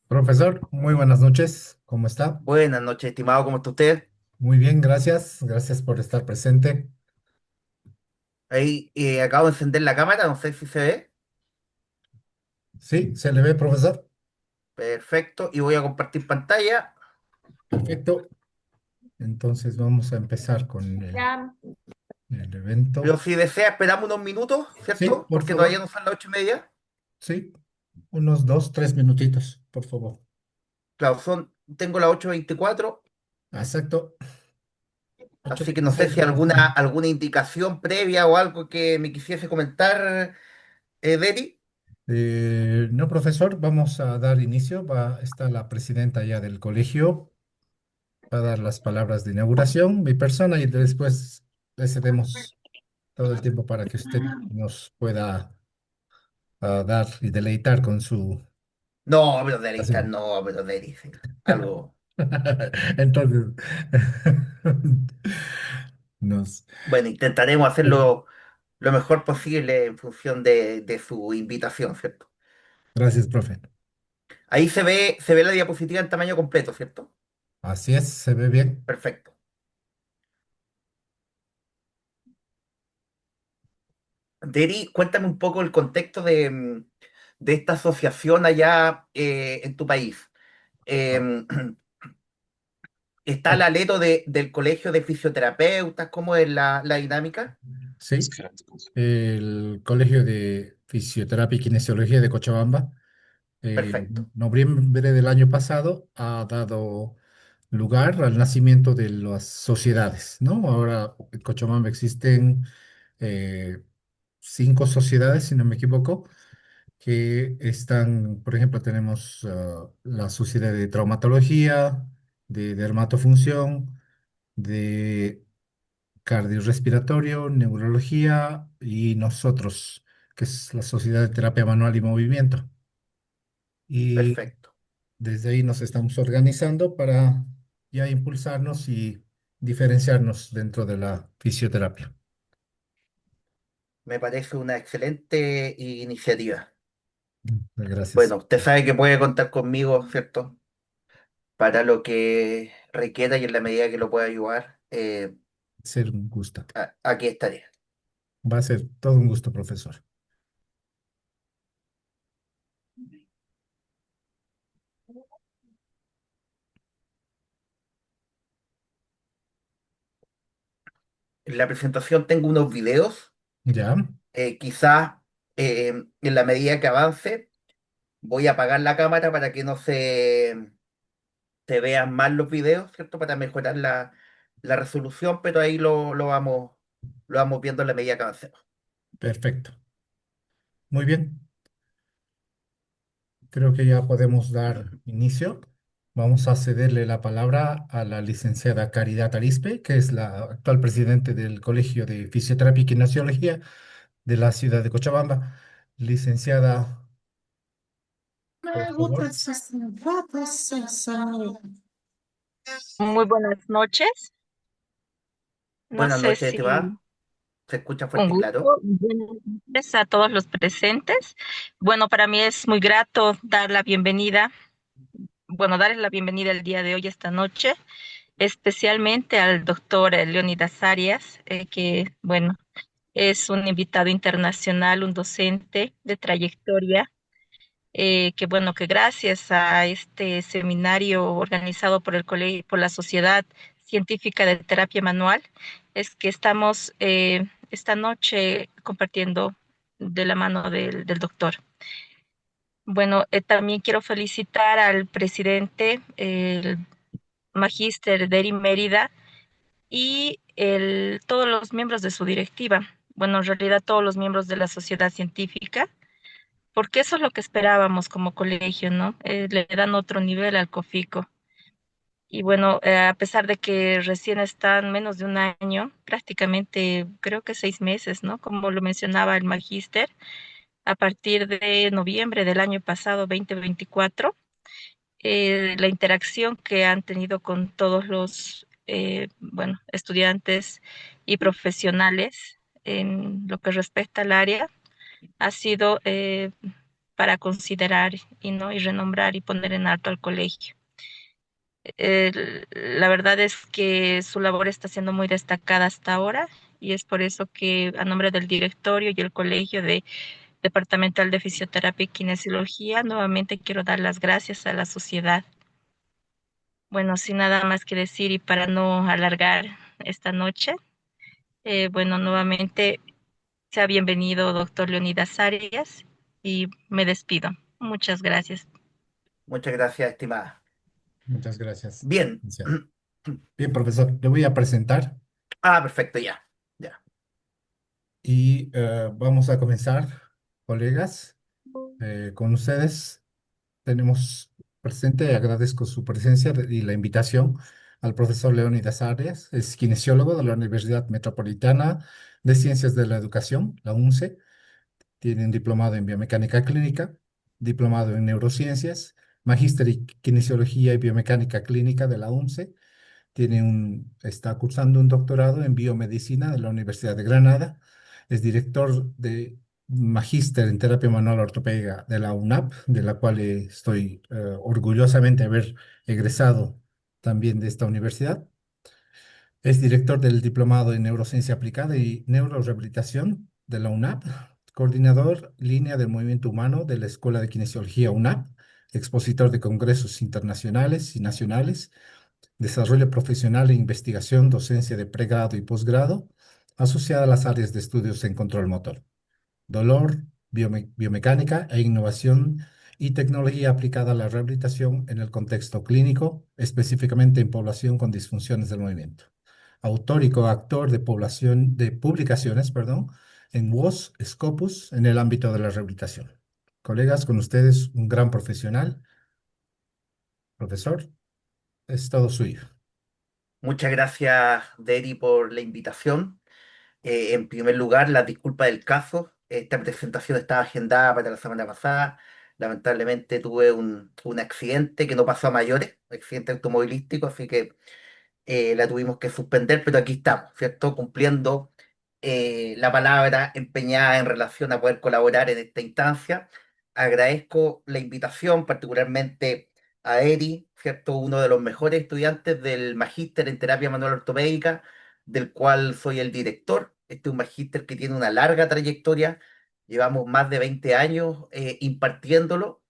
Profesor, muy buenas noches. ¿Cómo está? Buenas noches, estimado, ¿cómo está usted? Muy bien, gracias. Gracias por estar presente. Ahí acabo de encender la cámara, no sé si se ve. Sí, se le ve, profesor. Perfecto, y voy a compartir pantalla. Perfecto. Entonces vamos a empezar con Ya. el evento. Pero si desea, esperamos unos minutos, Sí, ¿cierto? por Porque todavía favor. no son las 8:30. Sí, unos 2, 3 minutitos, por favor. Claro, tengo las 8:24, Exacto. ocho así que no sé veintiséis si vamos a... alguna indicación previa o algo que me quisiese comentar, Deri. No, profesor, vamos a dar inicio. Está la presidenta ya del colegio. Va a dar las palabras de inauguración, mi persona, y después le cedemos todo el tiempo para que usted nos pueda dar y deleitar con su No, pero Deri, presentación. no, pero Deri, sí. Algo. Entonces, nos... Bueno, intentaremos hacerlo lo mejor posible en función de su invitación, ¿cierto? Gracias, profe. Ahí se ve la diapositiva en tamaño completo, ¿cierto? Así es, se ve bien. Perfecto. Deri, cuéntame un poco el contexto de esta asociación allá en tu país. Ah, Eh, ¿Está ok. el aleto del colegio de fisioterapeutas? ¿Cómo es la dinámica? Sí, el Colegio de Fisioterapia y Kinesiología de Cochabamba, Perfecto, noviembre del año pasado, ha dado lugar al nacimiento de las sociedades, ¿no? Ahora en Cochabamba existen eh, 5 sociedades, si no me equivoco, que están, por ejemplo, tenemos la Sociedad de Traumatología, de Dermatofunción, de Cardiorrespiratorio, Neurología y nosotros, que es la Sociedad de Terapia Manual y Movimiento. Y perfecto. desde ahí nos estamos organizando para ya impulsarnos y diferenciarnos dentro de la fisioterapia. Me parece una excelente iniciativa. Gracias. Bueno, usted sabe que puede contar conmigo, ¿cierto? Para lo que requiera y en la medida que lo pueda ayudar, Ser un gusto. aquí estaré. Va a ser todo un gusto, profesor. En la presentación tengo unos videos. ¿Ya? Quizás en la medida que avance, voy a apagar la cámara para que no se vean mal los videos, ¿cierto? Para mejorar la resolución, pero ahí lo vamos viendo en la medida que avancemos. Perfecto. Muy bien. Creo que ya podemos dar inicio. Vamos a cederle la palabra a la licenciada Caridad Arispe, que es la actual presidente del Colegio de Fisioterapia y Kinesiología de la ciudad de Cochabamba. Licenciada, por favor. Muy buenas noches. No Buenas sé noches, si Esteban. Se escucha un fuerte y claro. gusto. Buenas noches a todos los presentes. Bueno, para mí es muy grato dar la bienvenida, bueno, darles la bienvenida el día de hoy, esta noche, especialmente al doctor Leonidas Arias, que, bueno, es un invitado internacional, un docente de trayectoria que bueno, que gracias a este seminario organizado por el colegio, por la Sociedad Científica de Terapia Manual, es que estamos esta noche compartiendo de la mano del doctor. Bueno, también quiero felicitar al presidente, el magíster Deri Mérida y todos los miembros de su directiva. Bueno, en realidad todos los miembros de la sociedad científica porque eso es lo que esperábamos como colegio, ¿no? Le dan otro nivel al COFICO. Y bueno, a pesar de que recién están menos de un año, prácticamente creo que 6 meses, ¿no? Como lo mencionaba el magíster, a partir de noviembre del año pasado, 2024, la interacción que han tenido con todos los, bueno, estudiantes y profesionales en lo que respecta al área ha sido para considerar y renombrar y poner en alto al colegio. La verdad es que su labor está siendo muy destacada hasta ahora y es por eso que a nombre del directorio y el colegio de departamental de fisioterapia y kinesiología, nuevamente quiero dar las gracias a la sociedad. Bueno, sin nada más que decir y para no alargar esta noche, bueno, nuevamente sea bienvenido, doctor Leonidas Arias, y me despido. Muchas gracias. Muchas gracias, estimada. Muchas gracias, Bien. licenciado. Bien, profesor, le voy a presentar Ah, perfecto, ya. Ya. y vamos a comenzar, colegas. Con ustedes tenemos presente, agradezco su presencia y la invitación al profesor Leónidas Arias, es kinesiólogo de la Universidad Metropolitana de Ciencias de la Educación, la UNCE. Tiene un diplomado en biomecánica clínica, diplomado en neurociencias, magíster en kinesiología y biomecánica clínica de la UNCE. Está cursando un doctorado en biomedicina de la Universidad de Granada. Es director de magíster en terapia manual ortopédica de la UNAP, de la cual estoy orgullosamente haber egresado también de esta universidad. Es director del Diplomado en Neurociencia Aplicada y Neurorehabilitación de la UNAP, coordinador línea del movimiento humano de la Escuela de Kinesiología UNAP, expositor de congresos internacionales y nacionales, desarrollo profesional e investigación, docencia de pregrado y posgrado, asociada a las áreas de estudios en control motor, dolor, biomecánica e innovación y tecnología aplicada a la rehabilitación en el contexto clínico, específicamente en población con disfunciones del movimiento. Autor y coactor de publicaciones, perdón, en WOS, Scopus, en el ámbito de la rehabilitación. Colegas, con ustedes un gran profesional, profesor, es todo suyo. Muchas gracias, Deri, por la invitación. En primer lugar, la disculpa del caso. Esta presentación estaba agendada para la semana pasada. Lamentablemente tuve un accidente que no pasó a mayores, un accidente automovilístico, así que la tuvimos que suspender, pero aquí estamos, ¿cierto? Cumpliendo la palabra empeñada en relación a poder colaborar en esta instancia. Agradezco la invitación, particularmente a Eri, ¿cierto? Uno de los mejores estudiantes del magíster en terapia manual ortopédica, del cual soy el director. Este es un magíster que tiene una larga trayectoria, llevamos más de 20 años impartiéndolo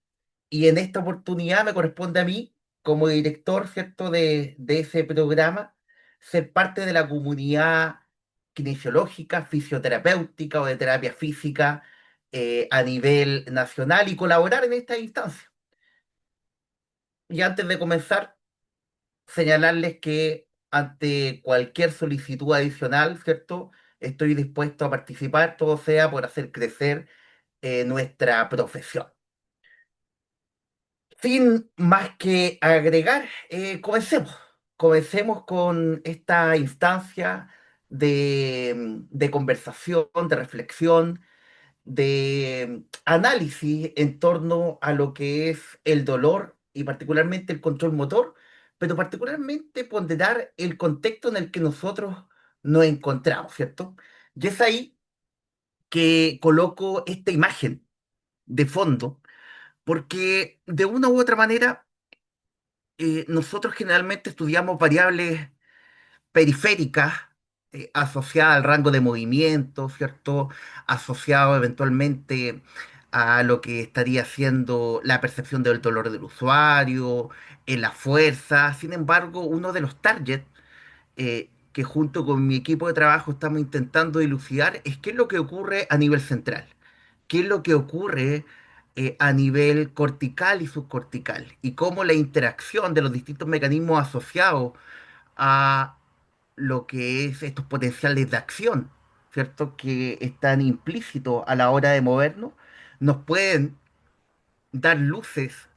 y en esta oportunidad me corresponde a mí, como director, ¿cierto?, de ese programa, ser parte de la comunidad kinesiológica, fisioterapéutica o de terapia física a nivel nacional y colaborar en esta instancia. Y antes de comenzar, señalarles que ante cualquier solicitud adicional, ¿cierto?, estoy dispuesto a participar, todo sea por hacer crecer nuestra profesión. Sin más que agregar, comencemos. Comencemos con esta instancia de conversación, de reflexión, de análisis en torno a lo que es el dolor y particularmente el control motor, pero particularmente ponderar el contexto en el que nosotros nos encontramos, ¿cierto? Y es ahí que coloco esta imagen de fondo, porque de una u otra manera nosotros generalmente estudiamos variables periféricas asociadas al rango de movimiento, ¿cierto? Asociado eventualmente a lo que estaría siendo la percepción del dolor del usuario, en la fuerza. Sin embargo, uno de los targets que junto con mi equipo de trabajo estamos intentando dilucidar es qué es lo que ocurre a nivel central, qué es lo que ocurre a nivel cortical y subcortical, y cómo la interacción de los distintos mecanismos asociados a lo que es estos potenciales de acción, ¿cierto? Que están implícitos a la hora de movernos, nos pueden dar luces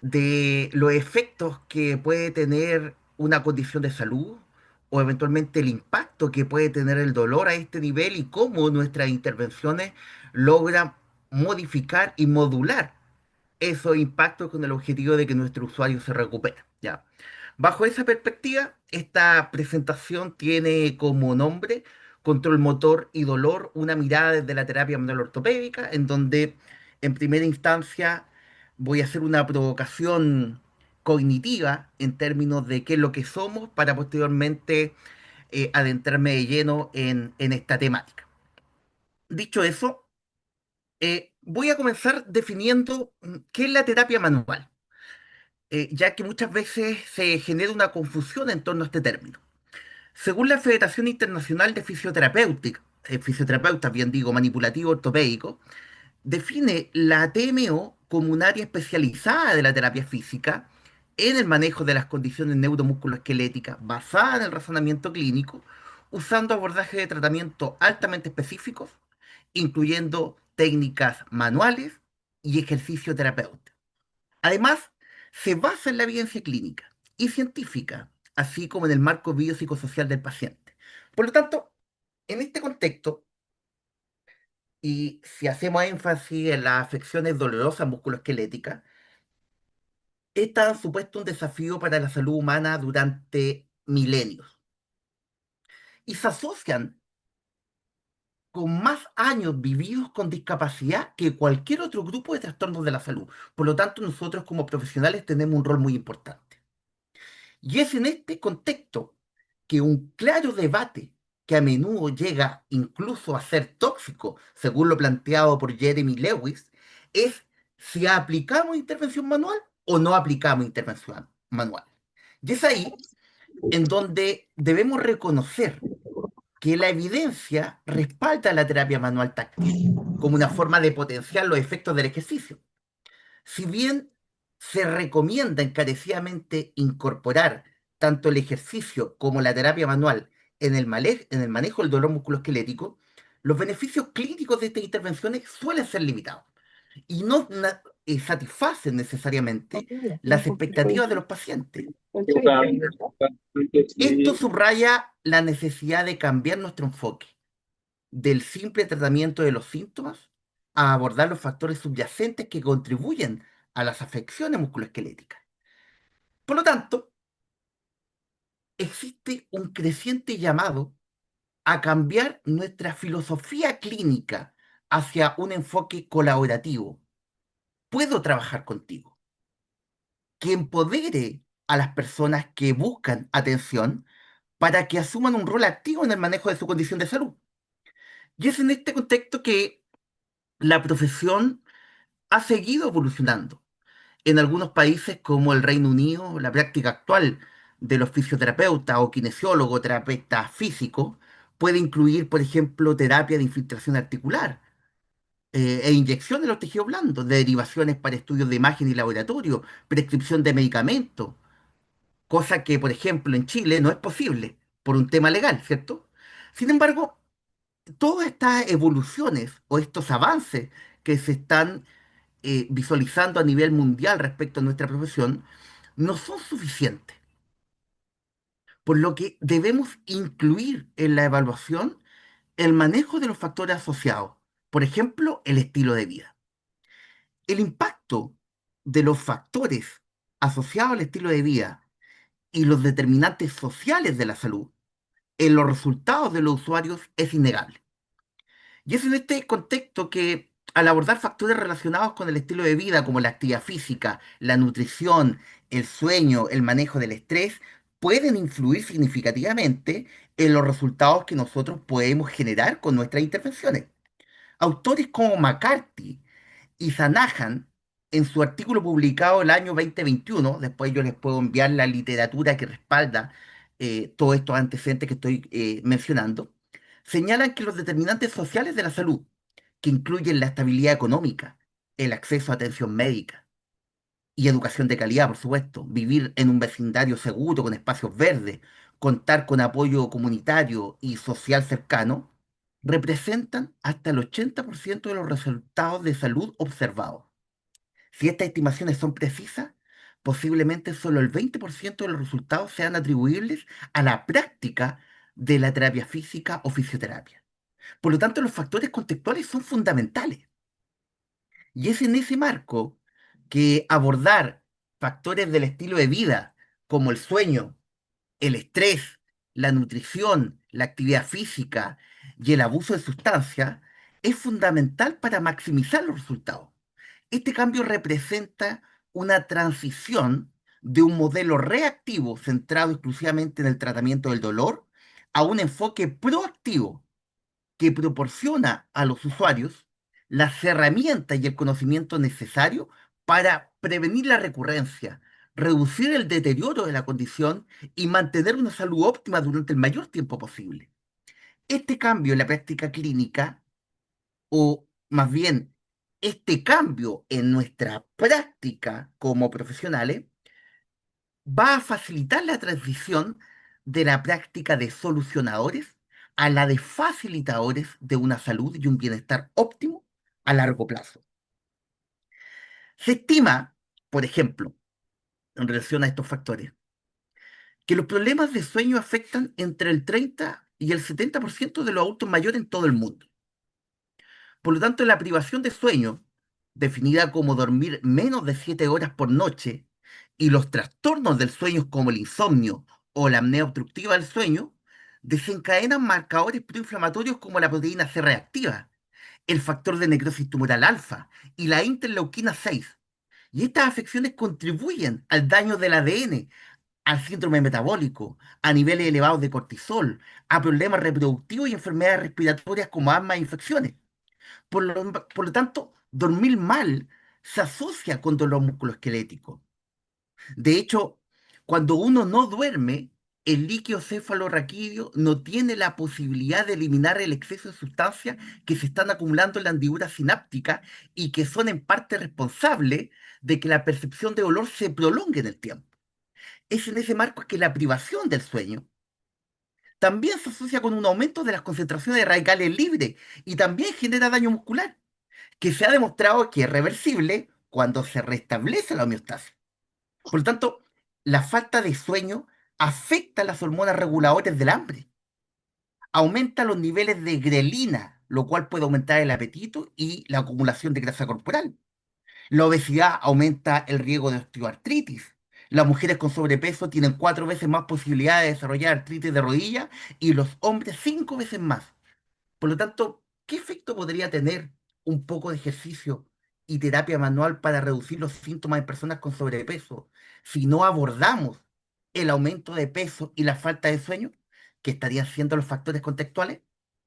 de los efectos que puede tener una condición de salud o eventualmente el impacto que puede tener el dolor a este nivel y cómo nuestras intervenciones logran modificar y modular esos impactos con el objetivo de que nuestro usuario se recupere. ¿Ya? Bajo esa perspectiva, esta presentación tiene como nombre Control Motor y Dolor, una mirada desde la terapia manual ortopédica, en donde En primera instancia, voy a hacer una provocación cognitiva en términos de qué es lo que somos para posteriormente adentrarme de lleno en esta temática. Dicho eso, voy a comenzar definiendo qué es la terapia manual, ya que muchas veces se genera una confusión en torno a este término. Según la Federación Internacional de Fisioterapéutica, fisioterapeutas, bien digo, manipulativo ortopédico, define la TMO como un área especializada de la terapia física en el manejo de las condiciones neuromusculoesqueléticas basada en el razonamiento clínico, usando abordajes de tratamiento altamente específicos, incluyendo técnicas manuales y ejercicio terapéutico. Además, se basa en la evidencia clínica y científica, así como en el marco biopsicosocial del paciente. Por lo tanto, en este contexto, y si hacemos énfasis en las afecciones dolorosas musculoesqueléticas, estas han supuesto un desafío para la salud humana durante milenios y se asocian con más años vividos con discapacidad que cualquier otro grupo de trastornos de la salud. Por lo tanto, nosotros como profesionales tenemos un rol muy importante. Y es en este contexto que un claro debate que a menudo llega incluso a ser tóxico, según lo planteado por Jeremy Lewis, es si aplicamos intervención manual o no aplicamos intervención manual. Y es ahí en donde debemos reconocer que la evidencia respalda la terapia manual táctil como una forma de potenciar los efectos del ejercicio. Si bien se recomienda encarecidamente incorporar tanto el ejercicio como la terapia manual en el manejo del dolor musculoesquelético, los beneficios clínicos de estas intervenciones suelen ser limitados y no satisfacen necesariamente las expectativas de los pacientes. Esto subraya la necesidad de cambiar nuestro enfoque del simple tratamiento de los síntomas a abordar los factores subyacentes que contribuyen a las afecciones musculoesqueléticas. Por lo tanto, existe un creciente llamado a cambiar nuestra filosofía clínica hacia un enfoque colaborativo. Puedo trabajar contigo, que empodere a las personas que buscan atención para que asuman un rol activo en el manejo de su condición de salud. Y es en este contexto que la profesión ha seguido evolucionando. En algunos países como el Reino Unido, la práctica actual de los fisioterapeutas o kinesiólogos, terapeutas físicos, puede incluir, por ejemplo, terapia de infiltración articular e inyección de los tejidos blandos, derivaciones para estudios de imagen y laboratorio, prescripción de medicamentos, cosa que, por ejemplo, en Chile no es posible por un tema legal, ¿cierto? Sin embargo, todas estas evoluciones o estos avances que se están visualizando a nivel mundial respecto a nuestra profesión, no son suficientes, por lo que debemos incluir en la evaluación el manejo de los factores asociados, por ejemplo, el estilo de vida. El impacto de los factores asociados al estilo de vida y los determinantes sociales de la salud en los resultados de los usuarios es innegable. Y es en este contexto que al abordar factores relacionados con el estilo de vida, como la actividad física, la nutrición, el sueño, el manejo del estrés, pueden influir significativamente en los resultados que nosotros podemos generar con nuestras intervenciones. Autores como McCarthy y Zanahan, en su artículo publicado el año 2021, después yo les puedo enviar la literatura que respalda todos estos antecedentes que estoy mencionando, señalan que los determinantes sociales de la salud, que incluyen la estabilidad económica, el acceso a atención médica y educación de calidad, por supuesto, vivir en un vecindario seguro con espacios verdes, contar con apoyo comunitario y social cercano, representan hasta el 80% de los resultados de salud observados. Si estas estimaciones son precisas, posiblemente solo el 20% de los resultados sean atribuibles a la práctica de la terapia física o fisioterapia. Por lo tanto, los factores contextuales son fundamentales. Y es en ese marco que abordar factores del estilo de vida, como el sueño, el estrés, la nutrición, la actividad física y el abuso de sustancias, es fundamental para maximizar los resultados. Este cambio representa una transición de un modelo reactivo centrado exclusivamente en el tratamiento del dolor a un enfoque proactivo que proporciona a los usuarios las herramientas y el conocimiento necesario para prevenir la recurrencia, reducir el deterioro de la condición y mantener una salud óptima durante el mayor tiempo posible. Este cambio en la práctica clínica, o más bien este cambio en nuestra práctica como profesionales, va a facilitar la transición de la práctica de solucionadores a la de facilitadores de una salud y un bienestar óptimo a largo plazo. Se estima, por ejemplo, en relación a estos factores, que los problemas de sueño afectan entre el 30 y el 70% de los adultos mayores en todo el mundo. Por lo tanto, la privación de sueño, definida como dormir menos de 7 horas por noche, y los trastornos del sueño como el insomnio o la apnea obstructiva del sueño, desencadenan marcadores proinflamatorios como la proteína C reactiva, el factor de necrosis tumoral alfa y la interleuquina 6. Y estas afecciones contribuyen al daño del ADN, al síndrome metabólico, a niveles elevados de cortisol, a problemas reproductivos y enfermedades respiratorias como asma e infecciones. Por lo tanto, dormir mal se asocia con dolor musculoesquelético. De hecho, cuando uno no duerme, el líquido cefalorraquídeo no tiene la posibilidad de eliminar el exceso de sustancias que se están acumulando en la hendidura sináptica y que son en parte responsables de que la percepción de dolor se prolongue en el tiempo. Es en ese marco que la privación del sueño también se asocia con un aumento de las concentraciones de radicales libres y también genera daño muscular, que se ha demostrado que es reversible cuando se restablece la homeostasis. Por lo tanto, la falta de sueño afecta las hormonas reguladoras del hambre, aumenta los niveles de grelina, lo cual puede aumentar el apetito y la acumulación de grasa corporal. La obesidad aumenta el riesgo de osteoartritis. Las mujeres con sobrepeso tienen 4 veces más posibilidades de desarrollar artritis de rodilla y los hombres 5 veces más. Por lo tanto, ¿qué efecto podría tener un poco de ejercicio y terapia manual para reducir los síntomas en personas con sobrepeso si no abordamos el aumento de peso y la falta de sueño, que estarían siendo los factores contextuales?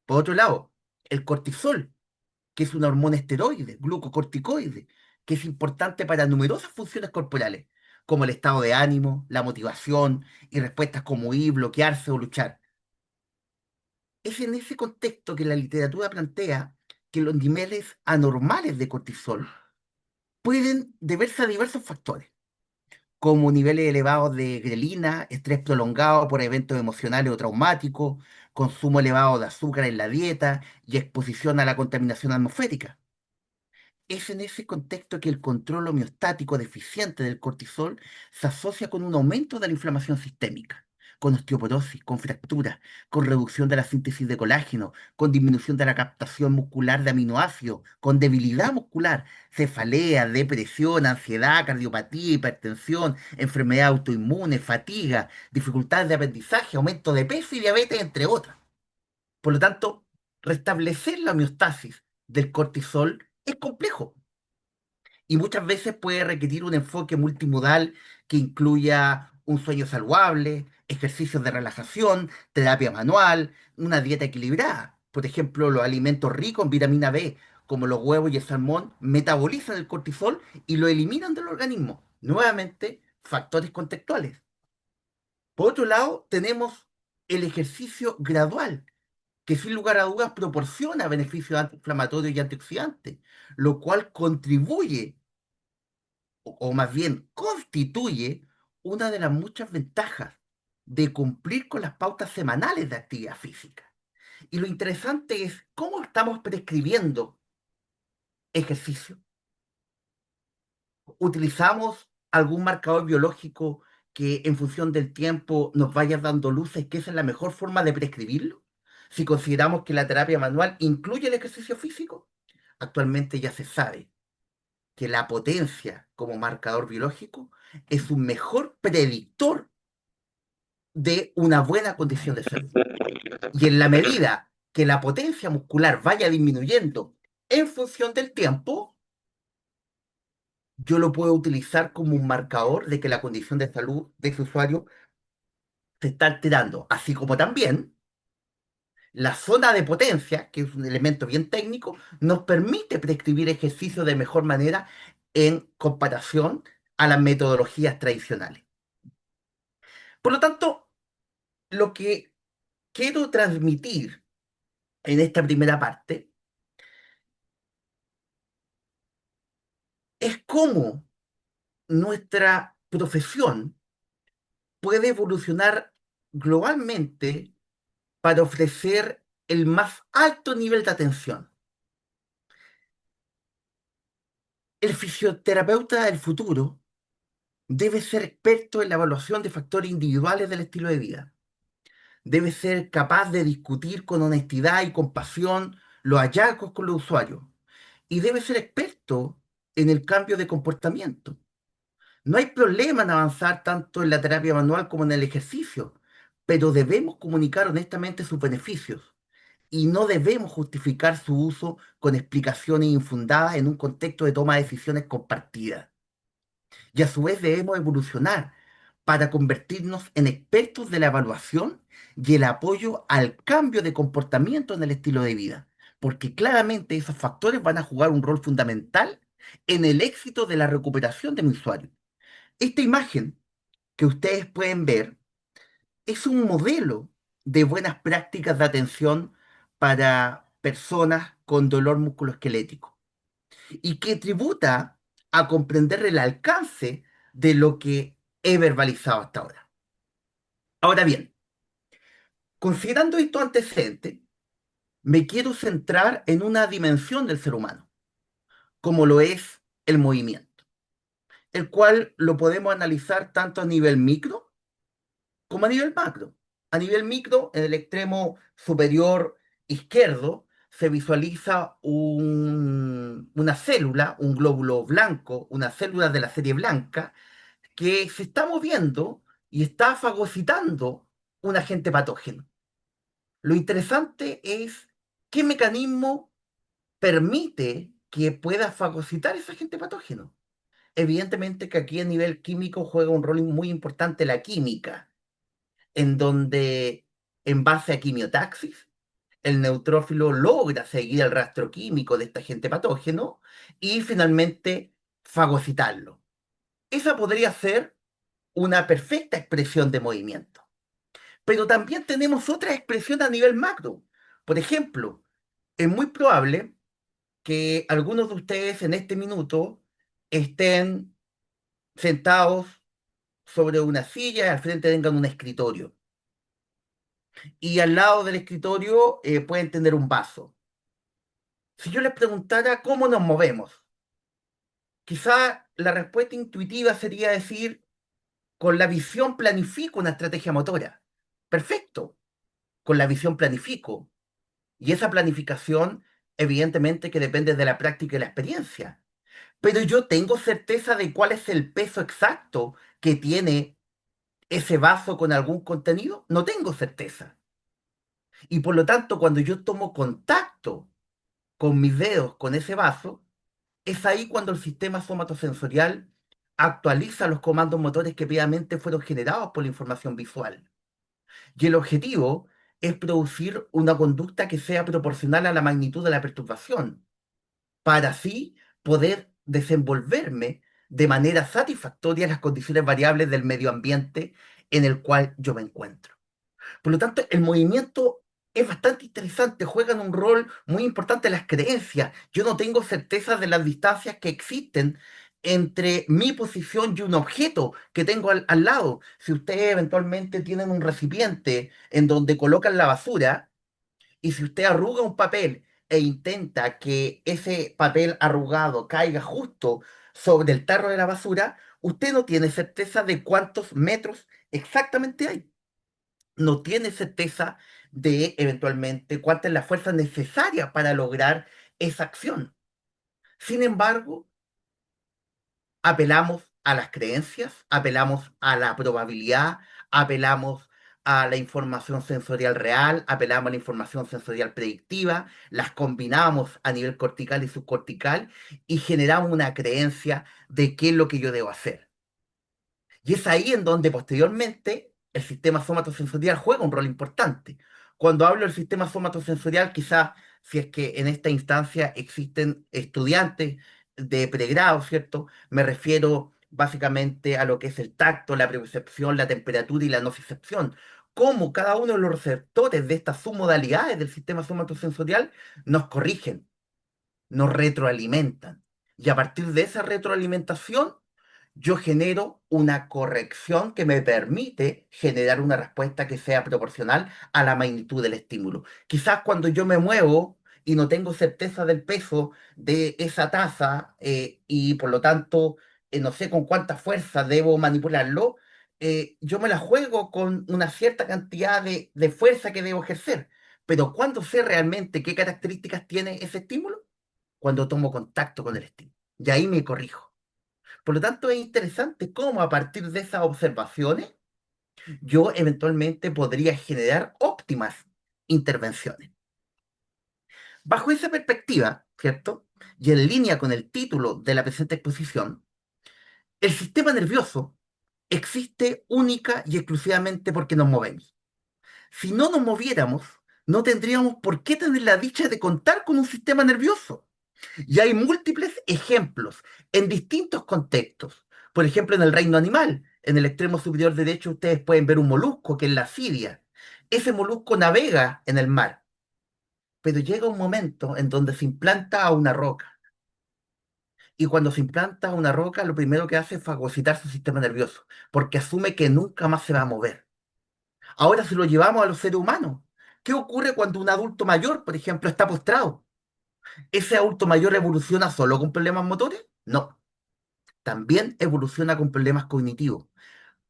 Por otro lado, el cortisol, que es una hormona esteroide, glucocorticoide, que es importante para numerosas funciones corporales, como el estado de ánimo, la motivación y respuestas como huir, bloquearse o luchar. Es en ese contexto que la literatura plantea que los niveles anormales de cortisol pueden deberse a diversos factores, como niveles elevados de grelina, estrés prolongado por eventos emocionales o traumáticos, consumo elevado de azúcar en la dieta y exposición a la contaminación atmosférica. Es en ese contexto que el control homeostático deficiente del cortisol se asocia con un aumento de la inflamación sistémica, con osteoporosis, con fracturas, con reducción de la síntesis de colágeno, con disminución de la captación muscular de aminoácidos, con debilidad muscular, cefalea, depresión, ansiedad, cardiopatía, hipertensión, enfermedad autoinmune, fatiga, dificultades de aprendizaje, aumento de peso y diabetes, entre otras. Por lo tanto, restablecer la homeostasis del cortisol es complejo y muchas veces puede requerir un enfoque multimodal que incluya un sueño saludable, ejercicios de relajación, terapia manual, una dieta equilibrada. Por ejemplo, los alimentos ricos en vitamina B, como los huevos y el salmón, metabolizan el cortisol y lo eliminan del organismo. Nuevamente, factores contextuales. Por otro lado, tenemos el ejercicio gradual, que sin lugar a dudas proporciona beneficios antiinflamatorios y antioxidantes, lo cual contribuye o más bien constituye una de las muchas ventajas de cumplir con las pautas semanales de actividad física. Y lo interesante es cómo estamos prescribiendo ejercicio. ¿Utilizamos algún marcador biológico que en función del tiempo nos vaya dando luces que esa es la mejor forma de prescribirlo? Si consideramos que la terapia manual incluye el ejercicio físico, actualmente ya se sabe que la potencia como marcador biológico es un mejor predictor de una buena condición de salud. Y en la medida que la potencia muscular vaya disminuyendo en función del tiempo, yo lo puedo utilizar como un marcador de que la condición de salud de ese usuario se está alterando, así como también la zona de potencia, que es un elemento bien técnico, nos permite prescribir ejercicio de mejor manera en comparación a las metodologías tradicionales. Por lo tanto, lo que quiero transmitir en esta primera parte es cómo nuestra profesión puede evolucionar globalmente para ofrecer el más alto nivel de atención. El fisioterapeuta del futuro debe ser experto en la evaluación de factores individuales del estilo de vida. Debe ser capaz de discutir con honestidad y compasión los hallazgos con los usuarios. Y debe ser experto en el cambio de comportamiento. No hay problema en avanzar tanto en la terapia manual como en el ejercicio, pero debemos comunicar honestamente sus beneficios y no debemos justificar su uso con explicaciones infundadas en un contexto de toma de decisiones compartidas. Y a su vez debemos evolucionar para convertirnos en expertos de la evaluación y el apoyo al cambio de comportamiento en el estilo de vida, porque claramente esos factores van a jugar un rol fundamental en el éxito de la recuperación de mi usuario. Esta imagen que ustedes pueden ver es un modelo de buenas prácticas de atención para personas con dolor musculoesquelético y que tributa a comprender el alcance de lo que he verbalizado hasta ahora. Ahora bien, considerando estos antecedentes, me quiero centrar en una dimensión del ser humano, como lo es el movimiento, el cual lo podemos analizar tanto a nivel micro como a nivel macro. A nivel micro, en el extremo superior izquierdo, se visualiza una célula, un glóbulo blanco, una célula de la serie blanca, que se está moviendo y está fagocitando un agente patógeno. Lo interesante es qué mecanismo permite que pueda fagocitar ese agente patógeno. Evidentemente que aquí a nivel químico juega un rol muy importante la química, en donde en base a quimiotaxis, el neutrófilo logra seguir el rastro químico de este agente patógeno y finalmente fagocitarlo. Esa podría ser una perfecta expresión de movimiento. Pero también tenemos otra expresión a nivel macro. Por ejemplo, es muy probable que algunos de ustedes en este minuto estén sentados sobre una silla y al frente tengan un escritorio. Y al lado del escritorio pueden tener un vaso. Si yo les preguntara cómo nos movemos, quizá la respuesta intuitiva sería decir, con la visión planifico una estrategia motora. Perfecto, con la visión planifico. Y esa planificación, evidentemente, que depende de la práctica y la experiencia. Pero yo tengo certeza de cuál es el peso exacto que tiene ese vaso con algún contenido. No tengo certeza. Y por lo tanto, cuando yo tomo contacto con mis dedos con ese vaso, es ahí cuando el sistema somatosensorial actualiza los comandos motores que previamente fueron generados por la información visual. Y el objetivo es producir una conducta que sea proporcional a la magnitud de la perturbación, para así poder desenvolverme de manera satisfactoria en las condiciones variables del medio ambiente en el cual yo me encuentro. Por lo tanto, el movimiento es bastante interesante, juegan un rol muy importante en las creencias. Yo no tengo certeza de las distancias que existen entre mi posición y un objeto que tengo al lado. Si ustedes eventualmente tienen un recipiente en donde colocan la basura, y si usted arruga un papel e intenta que ese papel arrugado caiga justo sobre el tarro de la basura, usted no tiene certeza de cuántos metros exactamente hay. No tiene certeza de eventualmente cuánta es la fuerza necesaria para lograr esa acción. Sin embargo, apelamos a las creencias, apelamos a la probabilidad, apelamos a la información sensorial real, apelamos a la información sensorial predictiva, las combinamos a nivel cortical y subcortical y generamos una creencia de qué es lo que yo debo hacer. Y es ahí en donde posteriormente el sistema somatosensorial juega un rol importante. Cuando hablo del sistema somatosensorial, quizás si es que en esta instancia existen estudiantes de pregrado, ¿cierto? Me refiero básicamente a lo que es el tacto, la percepción, la temperatura y la nocicepción. Cómo cada uno de los receptores de estas submodalidades del sistema somatosensorial nos corrigen, nos retroalimentan. Y a partir de esa retroalimentación, yo genero una corrección que me permite generar una respuesta que sea proporcional a la magnitud del estímulo. Quizás cuando yo me muevo y no tengo certeza del peso de esa taza y por lo tanto no sé con cuánta fuerza debo manipularlo, yo me la juego con una cierta cantidad de fuerza que debo ejercer. Pero ¿cuándo sé realmente qué características tiene ese estímulo? Cuando tomo contacto con el estímulo. Y ahí me corrijo. Por lo tanto, es interesante cómo a partir de esas observaciones yo eventualmente podría generar óptimas intervenciones. Bajo esa perspectiva, ¿cierto? Y en línea con el título de la presente exposición, el sistema nervioso existe única y exclusivamente porque nos movemos. Si no nos moviéramos, no tendríamos por qué tener la dicha de contar con un sistema nervioso. Y hay múltiples ejemplos en distintos contextos. Por ejemplo, en el reino animal, en el extremo superior derecho, ustedes pueden ver un molusco que es la siria. Ese molusco navega en el mar, pero llega un momento en donde se implanta a una roca. Y cuando se implanta a una roca, lo primero que hace es fagocitar su sistema nervioso, porque asume que nunca más se va a mover. Ahora, si lo llevamos a los seres humanos, ¿qué ocurre cuando un adulto mayor, por ejemplo, está postrado? ¿Ese adulto mayor evoluciona solo con problemas motores? No, también evoluciona con problemas cognitivos.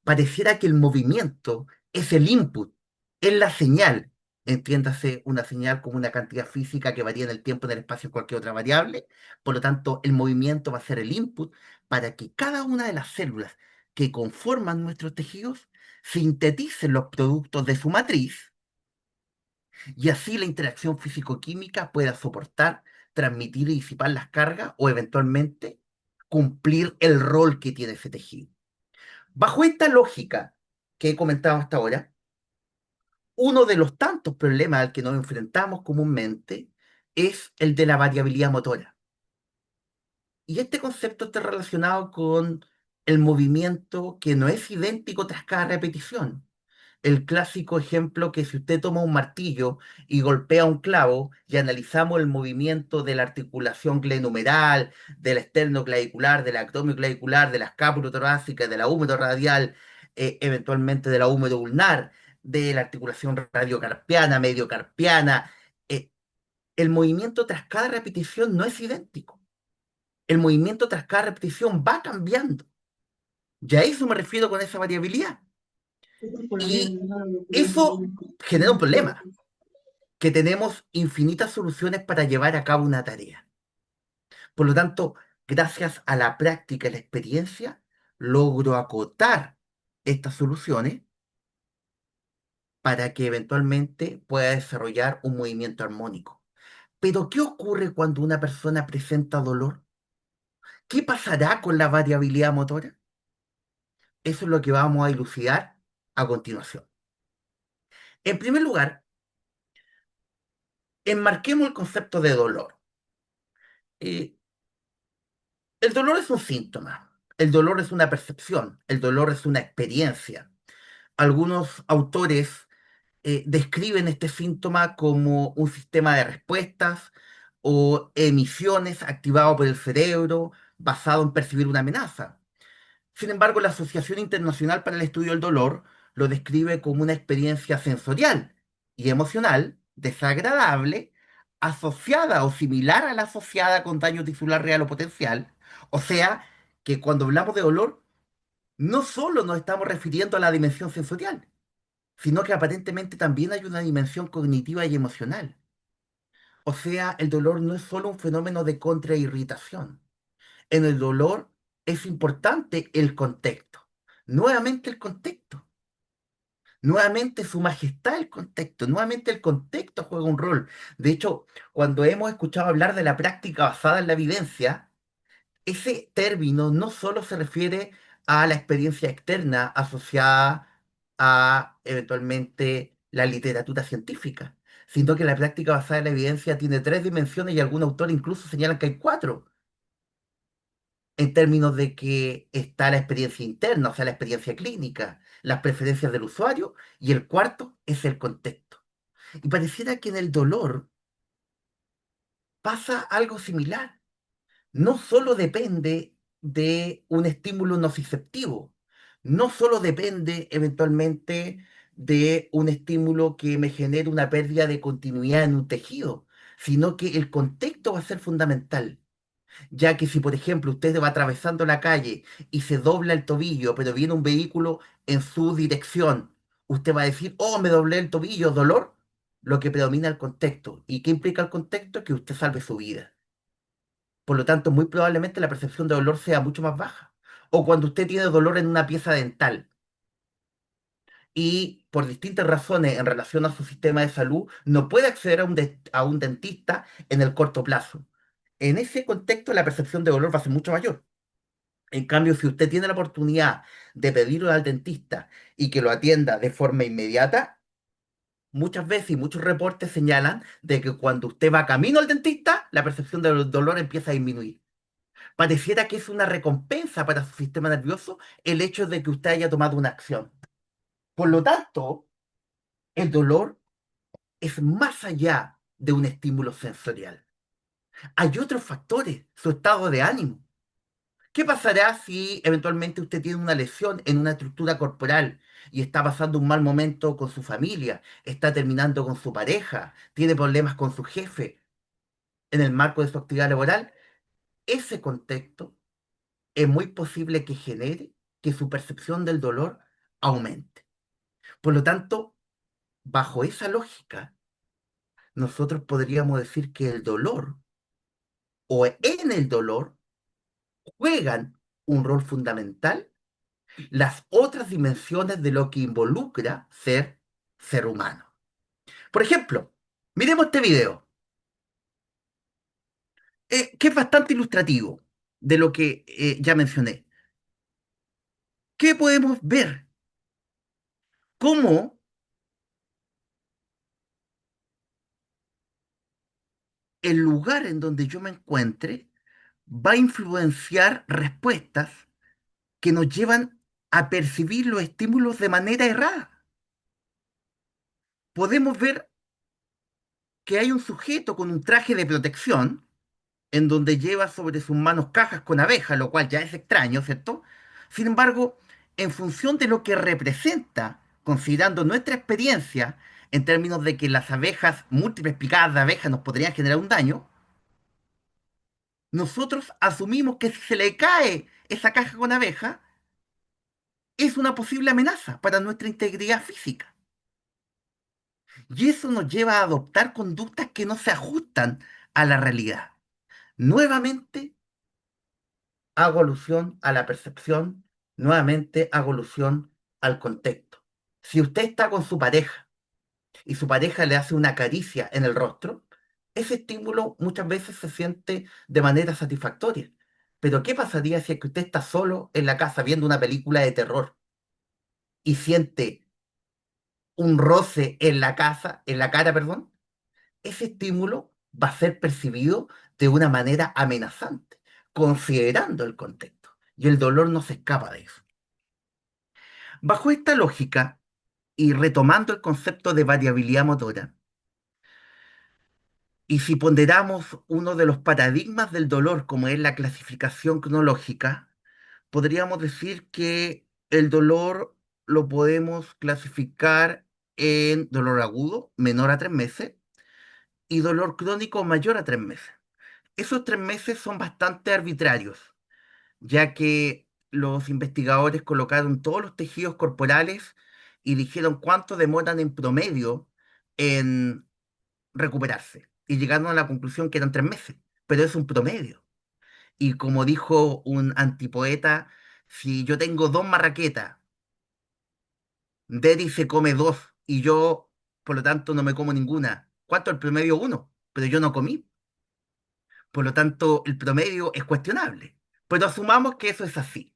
Pareciera que el movimiento es el input, es la señal. Entiéndase una señal como una cantidad física que varía en el tiempo, en el espacio, cualquier otra variable. Por lo tanto, el movimiento va a ser el input para que cada una de las células que conforman nuestros tejidos sinteticen los productos de su matriz y así la interacción físico-química pueda soportar, transmitir y disipar las cargas o eventualmente cumplir el rol que tiene ese tejido. Bajo esta lógica que he comentado hasta ahora, uno de los tantos problemas al que nos enfrentamos comúnmente es el de la variabilidad motora. Y este concepto está relacionado con el movimiento que no es idéntico tras cada repetición. El clásico ejemplo que si usted toma un martillo y golpea un clavo y analizamos el movimiento de la articulación glenohumeral, del esternoclavicular, del acromioclavicular, de la escápula torácica, de la húmero radial, eventualmente de la húmero ulnar, de la articulación radiocarpiana, mediocarpiana, eh, el movimiento tras cada repetición no es idéntico. El movimiento tras cada repetición va cambiando. Y a eso me refiero con esa variabilidad. Y eso genera un problema, que tenemos infinitas soluciones para llevar a cabo una tarea. Por lo tanto, gracias a la práctica y la experiencia, logro acotar estas soluciones para que eventualmente pueda desarrollar un movimiento armónico. Pero, ¿qué ocurre cuando una persona presenta dolor? ¿Qué pasará con la variabilidad motora? Eso es lo que vamos a dilucidar a continuación. En primer lugar, enmarquemos el concepto de dolor. Eh, El dolor es un síntoma, el dolor es una percepción, el dolor es una experiencia. Algunos autores describen este síntoma como un sistema de respuestas o emisiones activado por el cerebro basado en percibir una amenaza. Sin embargo, la Asociación Internacional para el Estudio del Dolor lo describe como una experiencia sensorial y emocional desagradable, asociada o similar a la asociada con daño tisular real o potencial. O sea, que cuando hablamos de dolor, no solo nos estamos refiriendo a la dimensión sensorial, sino que aparentemente también hay una dimensión cognitiva y emocional. O sea, el dolor no es solo un fenómeno de contrairritación. En el dolor es importante el contexto. Nuevamente el contexto. Nuevamente su majestad el contexto, nuevamente el contexto juega un rol. De hecho, cuando hemos escuchado hablar de la práctica basada en la evidencia, ese término no solo se refiere a la experiencia externa asociada a eventualmente la literatura científica, sino que la práctica basada en la evidencia tiene tres dimensiones y algún autor incluso señalan que hay cuatro, en términos de que está la experiencia interna, o sea, la experiencia clínica, las preferencias del usuario, y el cuarto es el contexto. Y pareciera que en el dolor pasa algo similar. No solo depende de un estímulo nociceptivo, no solo depende eventualmente de un estímulo que me genere una pérdida de continuidad en un tejido, sino que el contexto va a ser fundamental, ya que si por ejemplo usted va atravesando la calle y se dobla el tobillo, pero viene un vehículo en su dirección, usted va a decir, oh, me doblé el tobillo, dolor, lo que predomina el contexto. ¿Y qué implica el contexto? Que usted salve su vida. Por lo tanto, muy probablemente la percepción de dolor sea mucho más baja. O cuando usted tiene dolor en una pieza dental y por distintas razones en relación a su sistema de salud no puede acceder a un dentista en el corto plazo. En ese contexto, la percepción de dolor va a ser mucho mayor. En cambio, si usted tiene la oportunidad de pedirlo al dentista y que lo atienda de forma inmediata, muchas veces y muchos reportes señalan de que cuando usted va camino al dentista, la percepción del dolor empieza a disminuir. Pareciera que es una recompensa para su sistema nervioso el hecho de que usted haya tomado una acción. Por lo tanto, el dolor es más allá de un estímulo sensorial. Hay otros factores, su estado de ánimo. ¿Qué pasará si eventualmente usted tiene una lesión en una estructura corporal y está pasando un mal momento con su familia, está terminando con su pareja, tiene problemas con su jefe en el marco de su actividad laboral? Ese contexto es muy posible que genere que su percepción del dolor aumente. Por lo tanto, bajo esa lógica, nosotros podríamos decir que el dolor o en el dolor juegan un rol fundamental las otras dimensiones de lo que involucra ser humano. Por ejemplo, miremos este video, que es bastante ilustrativo de lo que ya mencioné. ¿Qué podemos ver? Cómo el lugar en donde yo me encuentre va a influenciar respuestas que nos llevan a percibir los estímulos de manera errada. Podemos ver que hay un sujeto con un traje de protección en donde lleva sobre sus manos cajas con abejas, lo cual ya es extraño, ¿cierto? Sin embargo, en función de lo que representa, considerando nuestra experiencia en términos de que las abejas, múltiples picadas de abejas nos podrían generar un daño, nosotros asumimos que si se le cae esa caja con abeja, es una posible amenaza para nuestra integridad física. Y eso nos lleva a adoptar conductas que no se ajustan a la realidad. Nuevamente hago alusión a la percepción, nuevamente hago alusión al contexto. Si usted está con su pareja y su pareja le hace una caricia en el rostro, ese estímulo muchas veces se siente de manera satisfactoria. Pero ¿qué pasaría si es que usted está solo en la casa viendo una película de terror y siente un roce en la casa, en la cara, perdón? Ese estímulo va a ser percibido de una manera amenazante, considerando el contexto. Y el dolor no se escapa de eso. Bajo esta lógica, y retomando el concepto de variabilidad motora, y si ponderamos uno de los paradigmas del dolor, como es la clasificación cronológica, podríamos decir que el dolor lo podemos clasificar en dolor agudo, menor a 3 meses, y dolor crónico mayor a 3 meses. Esos 3 meses son bastante arbitrarios, ya que los investigadores colocaron todos los tejidos corporales y dijeron cuánto demoran en promedio en recuperarse. Y llegaron a la conclusión que eran 3 meses, pero es un promedio. Y como dijo un antipoeta, si yo tengo dos marraquetas Derry se come dos y yo, por lo tanto, no me como ninguna. ¿Cuánto? El promedio uno, pero yo no comí. Por lo tanto, el promedio es cuestionable. Pero asumamos que eso es así,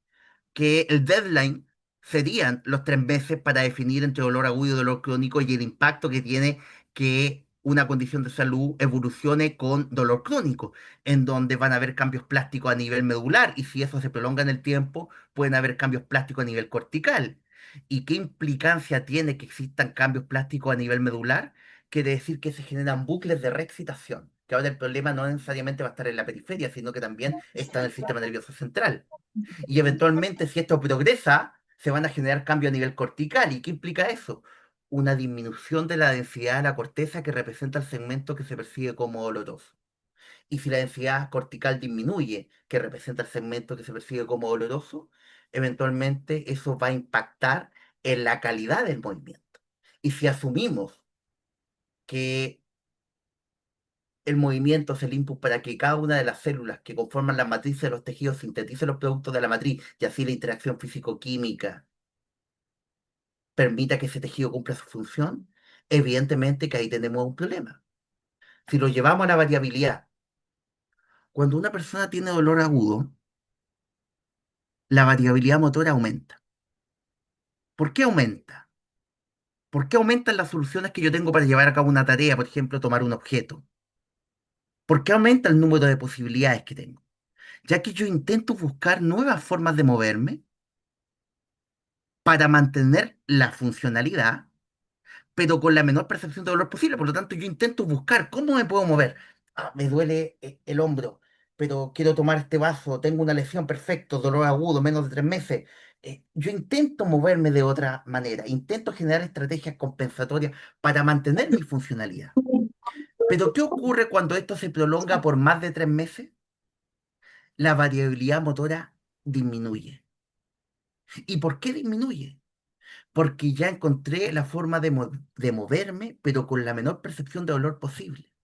que el deadline serían los 3 meses para definir entre dolor agudo y dolor crónico y el impacto que tiene que una condición de salud evolucione con dolor crónico, en donde van a haber cambios plásticos a nivel medular y si eso se prolonga en el tiempo, pueden haber cambios plásticos a nivel cortical. ¿Y qué implicancia tiene que existan cambios plásticos a nivel medular? Quiere decir que se generan bucles de reexcitación, que ahora el problema no necesariamente va a estar en la periferia, sino que también está en el sistema nervioso central. Y eventualmente, si esto progresa, se van a generar cambios a nivel cortical. ¿Y qué implica eso? Una disminución de la densidad de la corteza que representa el segmento que se percibe como doloroso. Y si la densidad cortical disminuye, que representa el segmento que se percibe como doloroso, eventualmente eso va a impactar en la calidad del movimiento. Y si asumimos que el movimiento es el input para que cada una de las células que conforman la matriz de los tejidos sintetice los productos de la matriz y así la interacción físico-química permita que ese tejido cumpla su función, evidentemente que ahí tenemos un problema. Si lo llevamos a la variabilidad, cuando una persona tiene dolor agudo, la variabilidad motora aumenta. ¿Por qué aumenta? ¿Por qué aumentan las soluciones que yo tengo para llevar a cabo una tarea, por ejemplo, tomar un objeto? ¿Por qué aumenta el número de posibilidades que tengo? Ya que yo intento buscar nuevas formas de moverme para mantener la funcionalidad, pero con la menor percepción de dolor posible. Por lo tanto, yo intento buscar cómo me puedo mover. Me duele el hombro, pero quiero tomar este vaso, tengo una lesión, perfecto, dolor agudo, menos de 3 meses. Yo intento moverme de otra manera, intento generar estrategias compensatorias para mantener mi funcionalidad. Pero ¿qué ocurre cuando esto se prolonga por más de 3 meses? La variabilidad motora disminuye. ¿Y por qué disminuye? Porque ya encontré la forma de moverme, pero con la menor percepción de dolor posible.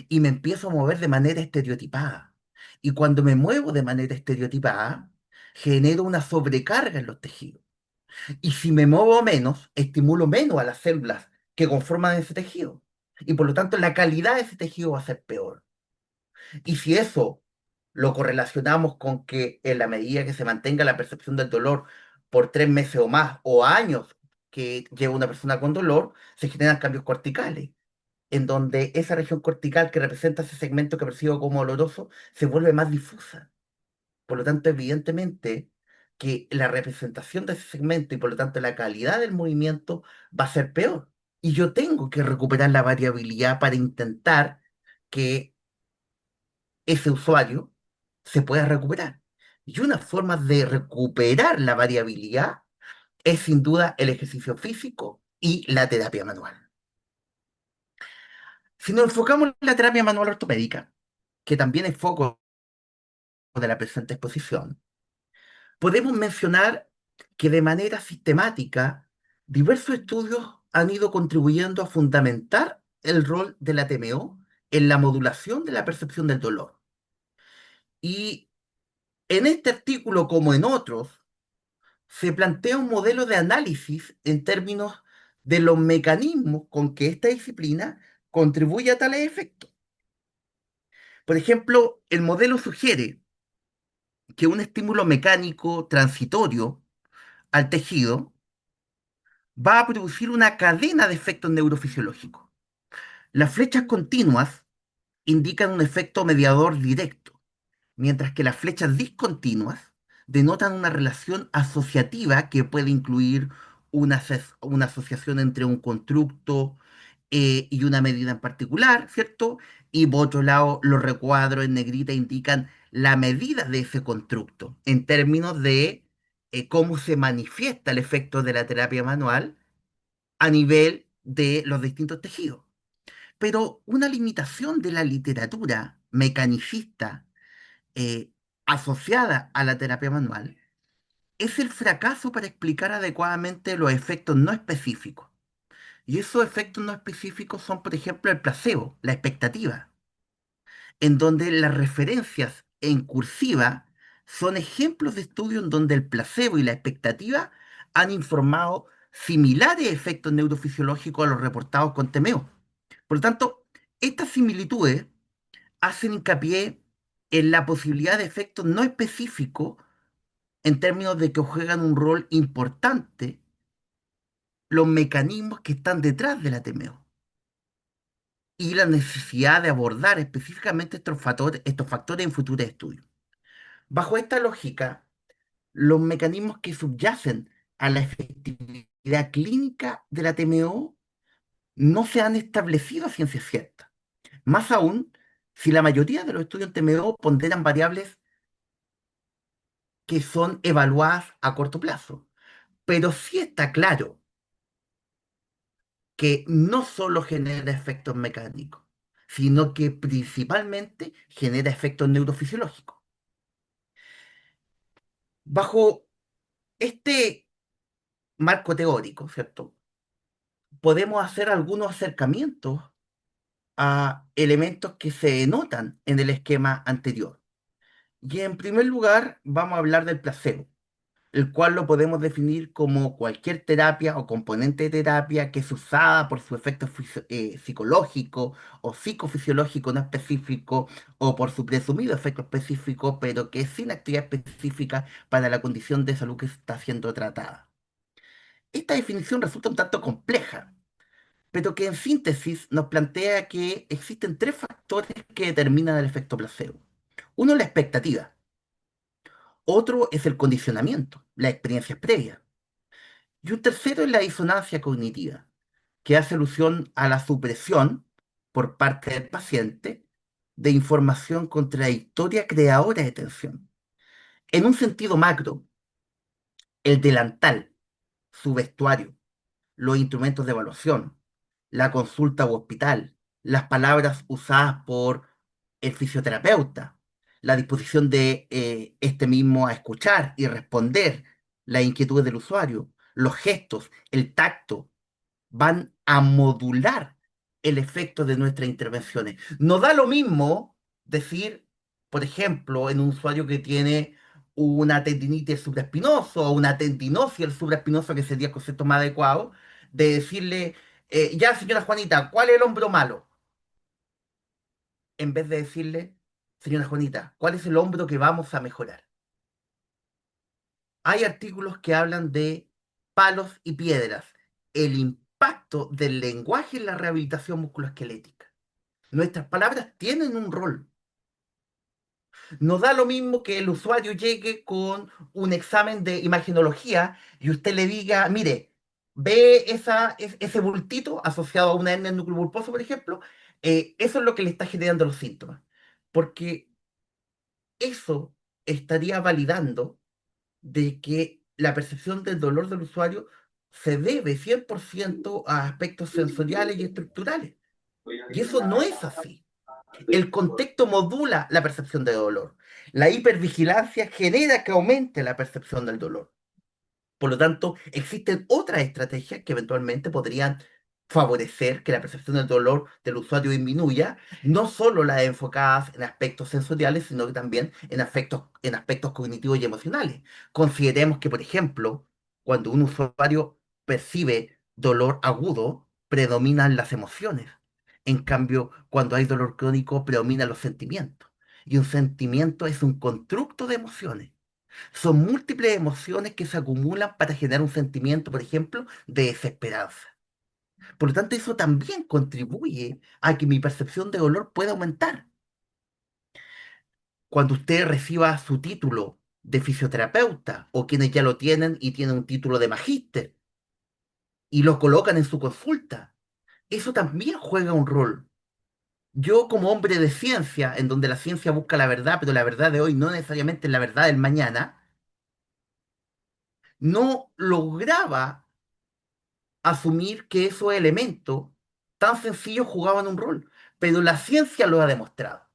Y me empiezo a mover de manera estereotipada. Y cuando me muevo de manera estereotipada, genero una sobrecarga en los tejidos. Y si me muevo menos, estimulo menos a las células que conforman ese tejido. Y por lo tanto, la calidad de ese tejido va a ser peor. Y si eso lo correlacionamos con que en la medida que se mantenga la percepción del dolor por 3 meses o más, o años que lleva una persona con dolor, se generan cambios corticales, en donde esa región cortical que representa ese segmento que percibo como doloroso se vuelve más difusa. Por lo tanto, evidentemente que la representación de ese segmento y por lo tanto la calidad del movimiento va a ser peor. Y yo tengo que recuperar la variabilidad para intentar que ese usuario se pueda recuperar. Y una forma de recuperar la variabilidad es sin duda el ejercicio físico y la terapia manual. Si nos enfocamos en la terapia manual ortopédica, que también es foco de la presente exposición, podemos mencionar que de manera sistemática diversos estudios han ido contribuyendo a fundamentar el rol de la TMO en la modulación de la percepción del dolor. Y en este artículo, como en otros, se plantea un modelo de análisis en términos de los mecanismos con que esta disciplina contribuye a tales efectos. Por ejemplo, el modelo sugiere que un estímulo mecánico transitorio al tejido va a producir una cadena de efectos neurofisiológicos. Las flechas continuas indican un efecto mediador directo, mientras que las flechas discontinuas denotan una relación asociativa que puede incluir una asociación entre un constructo y una medida en particular, ¿cierto? Y por otro lado, los recuadros en negrita indican la medida de ese constructo en términos de cómo se manifiesta el efecto de la terapia manual a nivel de los distintos tejidos. Pero una limitación de la literatura mecanicista eh, asociada a la terapia manual es el fracaso para explicar adecuadamente los efectos no específicos. Y esos efectos no específicos son, por ejemplo, el placebo, la expectativa, en donde las referencias en cursiva son ejemplos de estudios en donde el placebo y la expectativa han informado similares efectos neurofisiológicos a los reportados con TMO. Por lo tanto, estas similitudes hacen hincapié en la posibilidad de efectos no específicos en términos de que juegan un rol importante los mecanismos que están detrás de la TMO y la necesidad de abordar específicamente estos factores en futuros estudios. Bajo esta lógica, los mecanismos que subyacen a la efectividad clínica de la TMO no se han establecido a ciencia cierta. Más aún, si la mayoría de los estudios en TMO ponderan variables que son evaluadas a corto plazo. Pero sí está claro que no solo genera efectos mecánicos, sino que principalmente genera efectos neurofisiológicos. Bajo este marco teórico, ¿cierto? Podemos hacer algunos acercamientos a elementos que se notan en el esquema anterior. Y en primer lugar, vamos a hablar del placebo, el cual lo podemos definir como cualquier terapia o componente de terapia que es usada por su efecto psicológico o psicofisiológico no específico o por su presumido efecto específico, pero que es sin actividad específica para la condición de salud que está siendo tratada. Esta definición resulta un tanto compleja, pero que en síntesis nos plantea que existen tres factores que determinan el efecto placebo. Uno es la expectativa, otro es el condicionamiento, las experiencias previas, y un tercero es la disonancia cognitiva, que hace alusión a la supresión por parte del paciente de información contradictoria creadora de tensión. En un sentido macro, el delantal, su vestuario, los instrumentos de evaluación, la consulta u hospital, las palabras usadas por el fisioterapeuta, la disposición de este mismo a escuchar y responder las inquietudes del usuario, los gestos, el tacto, van a modular el efecto de nuestras intervenciones. No da lo mismo decir, por ejemplo, en un usuario que tiene una tendinitis supraespinoso o una tendinosis del supraespinoso, que sería el concepto más adecuado, de decirle, ya señora Juanita, ¿cuál es el hombro malo? En vez de decirle, señora Juanita, ¿cuál es el hombro que vamos a mejorar? Hay artículos que hablan de palos y piedras, el impacto del lenguaje en la rehabilitación musculoesquelética. Nuestras palabras tienen un rol. No da lo mismo que el usuario llegue con un examen de imagenología y usted le diga, mire, ve ese bultito asociado a una hernia del núcleo pulposo, por ejemplo, eso es lo que le está generando los síntomas. Porque eso estaría validando de que la percepción del dolor del usuario se debe 100% a aspectos sensoriales y estructurales. Y eso no es así. El contexto modula la percepción de dolor. La hipervigilancia genera que aumente la percepción del dolor. Por lo tanto, existen otras estrategias que eventualmente podrían favorecer que la percepción del dolor del usuario disminuya, no solo las enfocadas en aspectos sensoriales, sino que también en aspectos cognitivos y emocionales. Consideremos que, por ejemplo, cuando un usuario percibe dolor agudo, predominan las emociones. En cambio, cuando hay dolor crónico, predominan los sentimientos. Y un sentimiento es un constructo de emociones. Son múltiples emociones que se acumulan para generar un sentimiento, por ejemplo, de desesperanza. Por lo tanto, eso también contribuye a que mi percepción de dolor pueda aumentar. Cuando usted reciba su título de fisioterapeuta o quienes ya lo tienen y tienen un título de magíster y lo colocan en su consulta, eso también juega un rol. Yo como hombre de ciencia, en donde la ciencia busca la verdad, pero la verdad de hoy no necesariamente es la verdad del mañana, no lograba asumir que esos elementos tan sencillos jugaban un rol, pero la ciencia lo ha demostrado,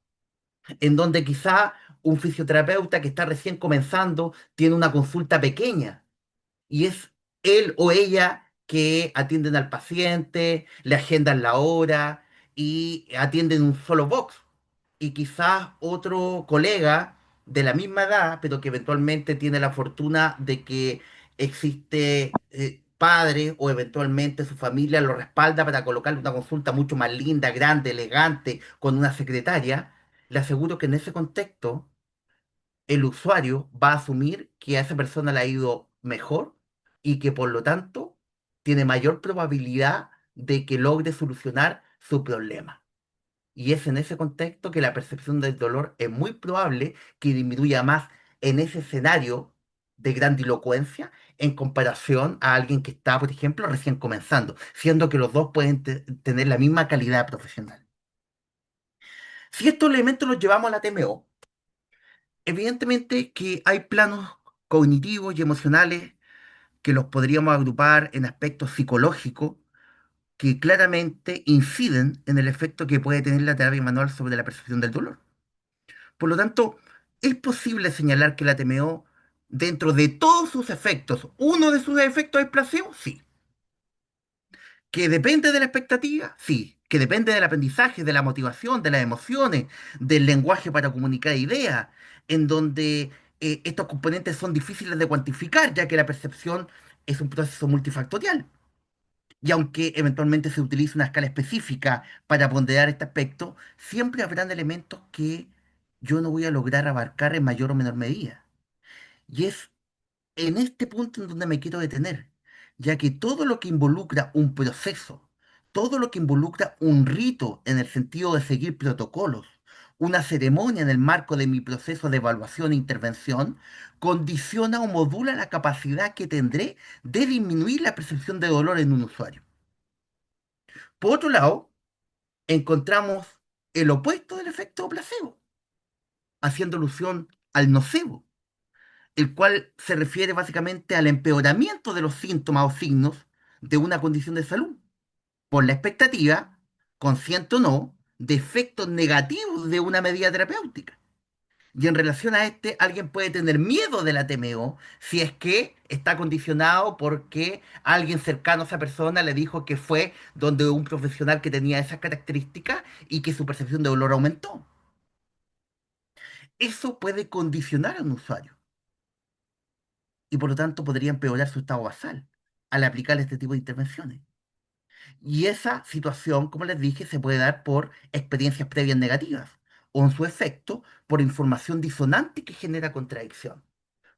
en donde quizá un fisioterapeuta que está recién comenzando tiene una consulta pequeña y es él o ella que atienden al paciente, le agendan la hora y atienden un solo box. Y quizás otro colega de la misma edad, pero que eventualmente tiene la fortuna de que existe padres o eventualmente su familia lo respalda para colocarle una consulta mucho más linda, grande, elegante, con una secretaria, le aseguro que en ese contexto el usuario va a asumir que a esa persona le ha ido mejor y que por lo tanto tiene mayor probabilidad de que logre solucionar su problema. Y es en ese contexto que la percepción del dolor es muy probable que disminuya más en ese escenario de grandilocuencia en comparación a alguien que está, por ejemplo, recién comenzando, siendo que los dos pueden tener la misma calidad profesional. Si estos elementos los llevamos a la TMO, evidentemente que hay planos cognitivos y emocionales que los podríamos agrupar en aspectos psicológicos que claramente inciden en el efecto que puede tener la terapia manual sobre la percepción del dolor. Por lo tanto, ¿es posible señalar que la TMO, dentro de todos sus efectos, uno de sus efectos es placebo? Sí. ¿Que depende de la expectativa? Sí. ¿Que depende del aprendizaje, de la motivación, de las emociones, del lenguaje para comunicar ideas, en donde estos componentes son difíciles de cuantificar, ya que la percepción es un proceso multifactorial? Y aunque eventualmente se utilice una escala específica para ponderar este aspecto, siempre habrán elementos que yo no voy a lograr abarcar en mayor o menor medida. Y es en este punto en donde me quiero detener, ya que todo lo que involucra un proceso, todo lo que involucra un rito en el sentido de seguir protocolos, una ceremonia en el marco de mi proceso de evaluación e intervención, condiciona o modula la capacidad que tendré de disminuir la percepción de dolor en un usuario. Por otro lado, encontramos el opuesto del efecto placebo, haciendo alusión al nocebo, el cual se refiere básicamente al empeoramiento de los síntomas o signos de una condición de salud, por la expectativa, consciente o no, de efectos negativos de una medida terapéutica. Y en relación a este, alguien puede tener miedo de la TMO si es que está condicionado porque alguien cercano a esa persona le dijo que fue donde un profesional que tenía esas características y que su percepción de dolor aumentó. Eso puede condicionar a un usuario y por lo tanto podría empeorar su estado basal al aplicar este tipo de intervenciones. Y esa situación, como les dije, se puede dar por experiencias previas negativas o en su efecto por información disonante que genera contradicción.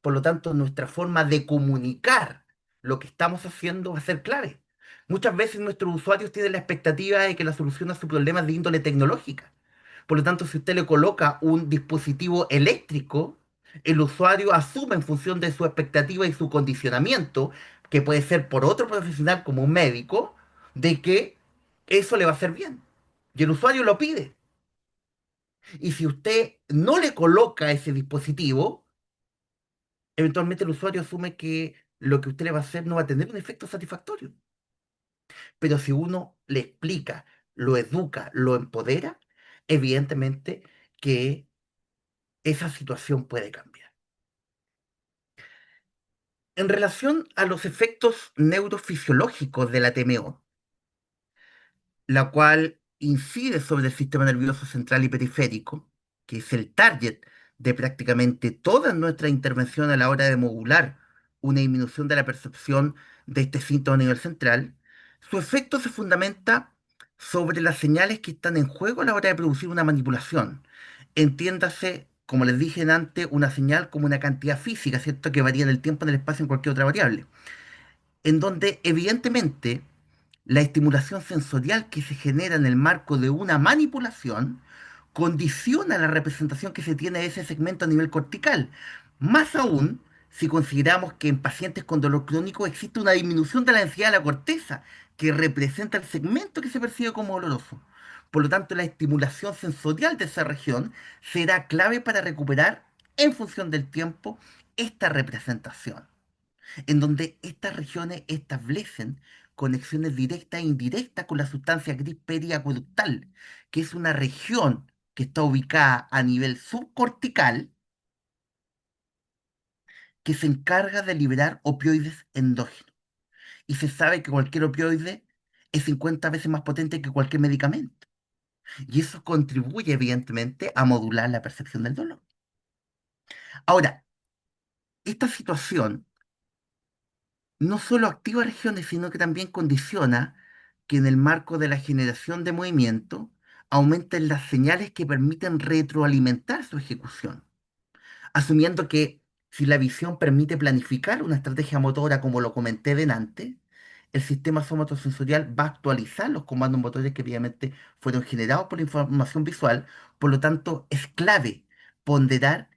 Por lo tanto, nuestra forma de comunicar lo que estamos haciendo va a ser clave. Muchas veces nuestros usuarios tienen la expectativa de que la solución a su problema es de índole tecnológica. Por lo tanto, si usted le coloca un dispositivo eléctrico, el usuario asume en función de su expectativa y su condicionamiento, que puede ser por otro profesional como un médico, de que eso le va a hacer bien. Y el usuario lo pide. Y si usted no le coloca ese dispositivo, eventualmente el usuario asume que lo que usted le va a hacer no va a tener un efecto satisfactorio. Pero si uno le explica, lo educa, lo empodera, evidentemente que esa situación puede cambiar. En relación a los efectos neurofisiológicos de la TMO, la cual incide sobre el sistema nervioso central y periférico, que es el target de prácticamente todas nuestras intervenciones a la hora de modular una disminución de la percepción de este síntoma a nivel central, su efecto se fundamenta sobre las señales que están en juego a la hora de producir una manipulación. Entiéndase, como les dije antes, una señal como una cantidad física, ¿cierto? Que varía en el tiempo, en el espacio, en cualquier otra variable, en donde evidentemente la estimulación sensorial que se genera en el marco de una manipulación condiciona la representación que se tiene de ese segmento a nivel cortical. Más aún si consideramos que en pacientes con dolor crónico existe una disminución de la densidad de la corteza que representa el segmento que se percibe como doloroso. Por lo tanto, la estimulación sensorial de esa región será clave para recuperar, en función del tiempo, esta representación, en donde estas regiones establecen conexiones directas e indirectas con la sustancia gris periacueductal, que es una región que está ubicada a nivel subcortical, que se encarga de liberar opioides endógenos. Y se sabe que cualquier opioide es 50 veces más potente que cualquier medicamento. Y eso contribuye, evidentemente, a modular la percepción del dolor. Ahora, esta situación no solo activa regiones, sino que también condiciona que en el marco de la generación de movimiento aumenten las señales que permiten retroalimentar su ejecución, asumiendo que si la visión permite planificar una estrategia motora, como lo comenté delante, el sistema somatosensorial va a actualizar los comandos motores que previamente fueron generados por la información visual. Por lo tanto, es clave ponderar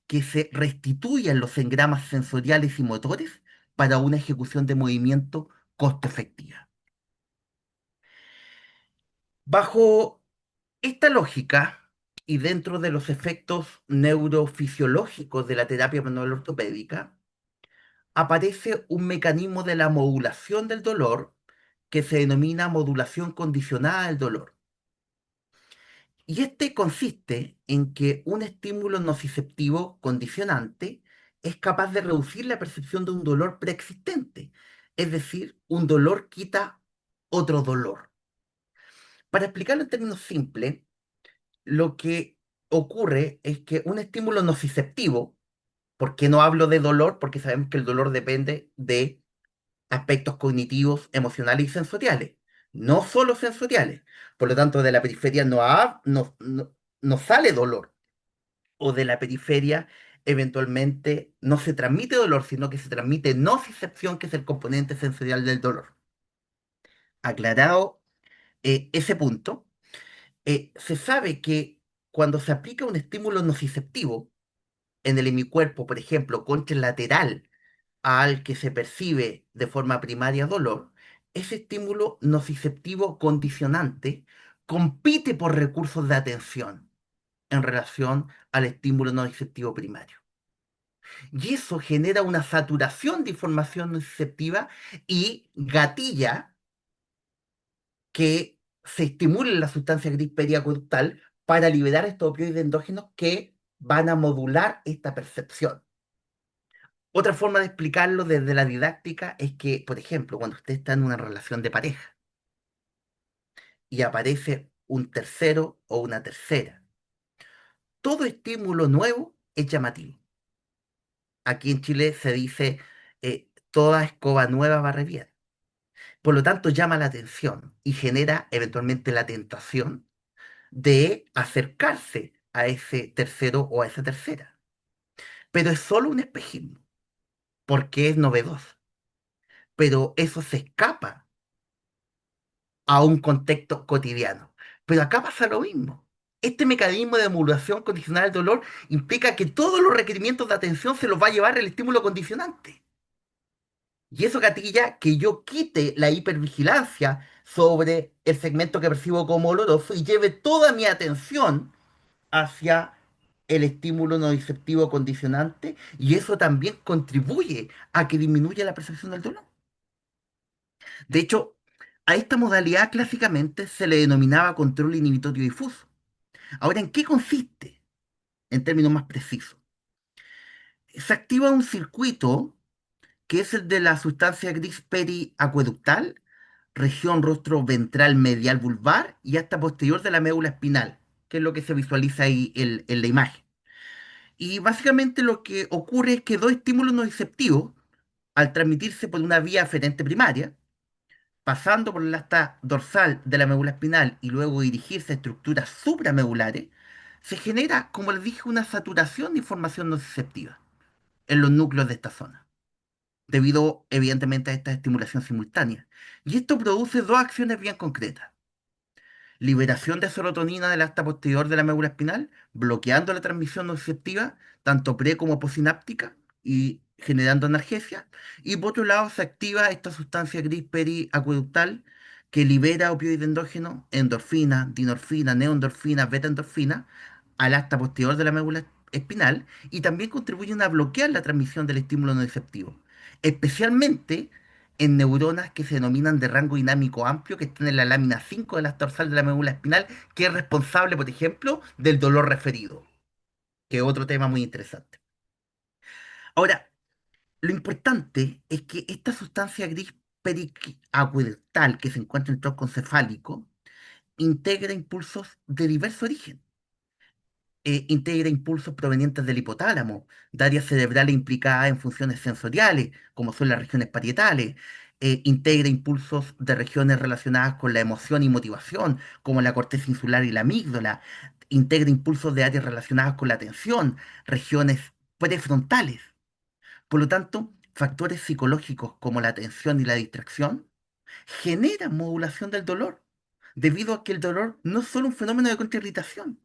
que se restituyan los engramas sensoriales y motores para una ejecución de movimiento costo efectiva. Bajo esta lógica, y dentro de los efectos neurofisiológicos de la terapia manual ortopédica, aparece un mecanismo de la modulación del dolor que se denomina modulación condicionada del dolor. Y este consiste en que un estímulo nociceptivo condicionante es capaz de reducir la percepción de un dolor preexistente, es decir, un dolor quita otro dolor. Para explicarlo en términos simples, lo que ocurre es que un estímulo nociceptivo, ¿por qué no hablo de dolor? Porque sabemos que el dolor depende de aspectos cognitivos, emocionales y sensoriales, no solo sensoriales. Por lo tanto, de la periferia no sale dolor, o de la periferia eventualmente no se transmite dolor, sino que se transmite nocicepción, que es el componente sensorial del dolor. Aclarado ese punto, se sabe que cuando se aplica un estímulo nociceptivo en el hemicuerpo, por ejemplo, contralateral al que se percibe de forma primaria dolor, ese estímulo nociceptivo condicionante compite por recursos de atención en relación al estímulo nociceptivo primario. Y eso genera una saturación de información nociceptiva y gatilla que se estimule la sustancia gris periacutal para liberar estos opioides endógenos que van a modular esta percepción. Otra forma de explicarlo desde la didáctica es que, por ejemplo, cuando usted está en una relación de pareja y aparece un tercero o una tercera, todo estímulo nuevo es llamativo. Aquí en Chile se dice, toda escoba nueva barre bien. Por lo tanto, llama la atención y genera eventualmente la tentación de acercarse a ese tercero o a esa tercera. Pero es solo un espejismo, porque es novedoso. Pero eso se escapa a un contexto cotidiano. Pero acá pasa lo mismo. Este mecanismo de modulación condicional del dolor implica que todos los requerimientos de atención se los va a llevar el estímulo condicionante. Y eso gatilla que yo quite la hipervigilancia sobre el segmento que percibo como oloroso y lleve toda mi atención hacia el estímulo nociceptivo condicionante, y eso también contribuye a que disminuya la percepción del dolor. De hecho, a esta modalidad clásicamente se le denominaba control inhibitorio difuso. Ahora, ¿en qué consiste? En términos más precisos. Se activa un circuito que es el de la sustancia gris periacueductal, región rostro ventral medial vulvar y hasta posterior de la médula espinal, que es lo que se visualiza ahí en la imagen. Y básicamente lo que ocurre es que dos estímulos nociceptivos, al transmitirse por una vía aferente primaria, pasando por el asta dorsal de la médula espinal y luego dirigirse a estructuras supramedulares, se genera, como les dije, una saturación de información nociceptiva en los núcleos de esta zona, debido evidentemente a esta estimulación simultánea. Y esto produce dos acciones bien concretas: liberación de serotonina del asta posterior de la médula espinal, bloqueando la transmisión nociceptiva, tanto pre como postsináptica, y generando analgesia. Y por otro lado, se activa esta sustancia gris periacueductal que libera opioide endógeno, endorfina, dinorfina, neoendorfina, beta-endorfina, al asta posterior de la médula espinal, y también contribuyen a bloquear la transmisión del estímulo nociceptivo, especialmente en neuronas que se denominan de rango dinámico amplio, que están en la lámina 5 de la dorsal de la médula espinal, que es responsable, por ejemplo, del dolor referido, que es otro tema muy interesante. Ahora, lo importante es que esta sustancia gris periacueductal que se encuentra en el tronco encefálico integra impulsos de diverso origen. integra impulsos provenientes del hipotálamo, de áreas cerebrales implicadas en funciones sensoriales, como son las regiones parietales. Integra impulsos de regiones relacionadas con la emoción y motivación, como la corteza insular y la amígdala. Integra impulsos de áreas relacionadas con la atención, regiones prefrontales. Por lo tanto, factores psicológicos como la atención y la distracción generan modulación del dolor, debido a que el dolor no es solo un fenómeno de contrairritación.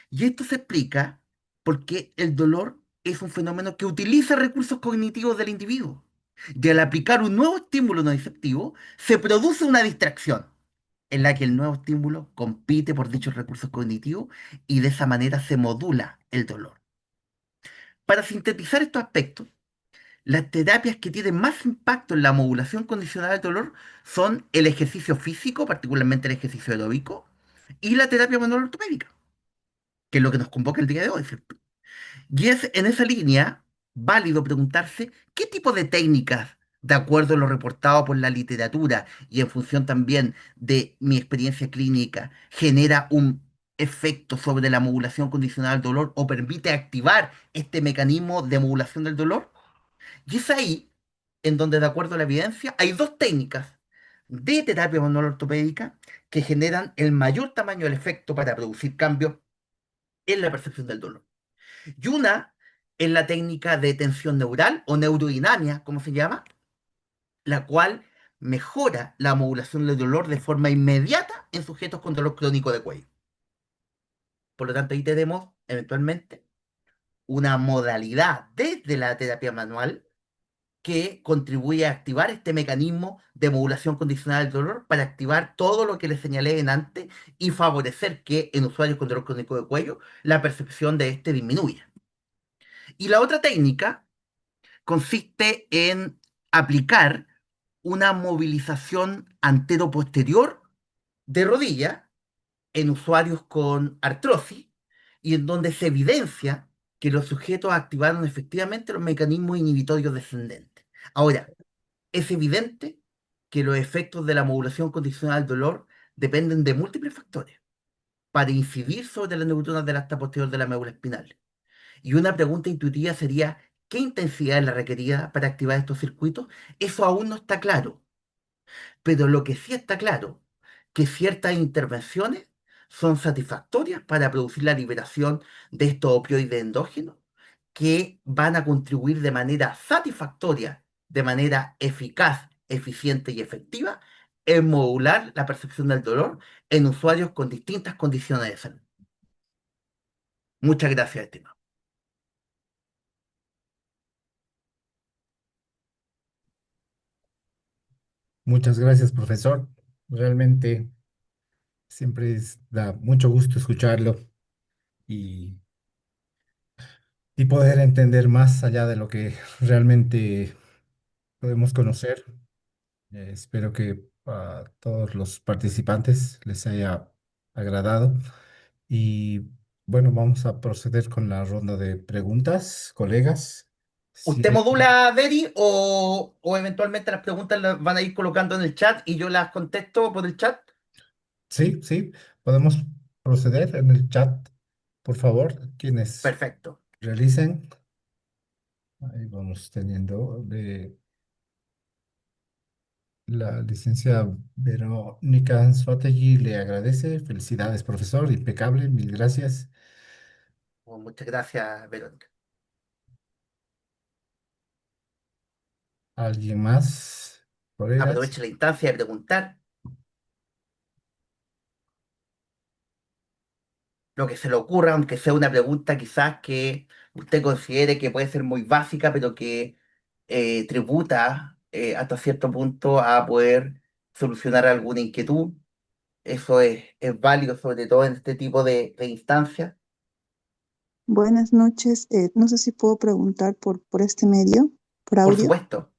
Y esto se explica porque el dolor es un fenómeno que utiliza recursos cognitivos del individuo. Y al aplicar un nuevo estímulo no receptivo, se produce una distracción en la que el nuevo estímulo compite por dichos recursos cognitivos y de esa manera se modula el dolor. Para sintetizar estos aspectos, las terapias que tienen más impacto en la modulación condicional del dolor son el ejercicio físico, particularmente el ejercicio aeróbico, y la terapia manual ortopédica, que es lo que nos convoca el día de hoy, ¿cierto? Y es en esa línea válido preguntarse qué tipo de técnicas, de acuerdo a lo reportado por la literatura y en función también de mi experiencia clínica, genera un efecto sobre la modulación condicional del dolor o permite activar este mecanismo de modulación del dolor. Y es ahí en donde, de acuerdo a la evidencia, hay dos técnicas de terapia manual ortopédica que generan el mayor tamaño del efecto para producir cambios en la percepción del dolor. Y una es la técnica de tensión neural o neurodinamia, como se llama, la cual mejora la modulación del dolor de forma inmediata en sujetos con dolor crónico de cuello. Por lo tanto, ahí tenemos eventualmente una modalidad desde la terapia manual que contribuye a activar este mecanismo de modulación condicional del dolor para activar todo lo que les señalé en antes y favorecer que en usuarios con dolor crónico de cuello la percepción de este disminuya. Y la otra técnica consiste en aplicar una movilización antero-posterior de rodilla en usuarios con artrosis y en donde se evidencia que los sujetos activaron efectivamente los mecanismos inhibitorios descendentes. Ahora, es evidente que los efectos de la modulación condicional del dolor dependen de múltiples factores para incidir sobre las neuronas del asta posterior de la médula espinal. Y una pregunta intuitiva sería, ¿qué intensidad es la requerida para activar estos circuitos? Eso aún no está claro, pero lo que sí está claro, que ciertas intervenciones son satisfactorias para producir la liberación de estos opioides endógenos que van a contribuir de manera satisfactoria, de manera eficaz, eficiente y efectiva en modular la percepción del dolor en usuarios con distintas condiciones de salud. Muchas gracias, estimado. Muchas gracias, profesor. Realmente siempre da mucho gusto escucharlo y, y poder entender más allá de lo que realmente podemos conocer. Espero que a todos los participantes les haya agradado. Y bueno, vamos a proceder con la ronda de preguntas, colegas. Si ¿Usted hay- modula, Deri, o eventualmente las preguntas las van a ir colocando en el chat y yo las contesto por el chat? Sí, sí, podemos proceder en el chat, por favor, quienes Perfecto. realicen. Ahí vamos teniendo de la licencia Verónica Anzoátegui le agradece. Felicidades, profesor, impecable, mil gracias. Oh, muchas gracias, Verónica. ¿Alguien más, colegas? Aproveche la instancia de preguntar lo que se le ocurra, aunque sea una pregunta quizás que usted considere que puede ser muy básica, pero que tributa hasta cierto punto a poder solucionar alguna inquietud. Eso es válido, sobre todo en este tipo de instancias. Buenas noches. No sé si puedo preguntar por este medio, por Por audio. supuesto.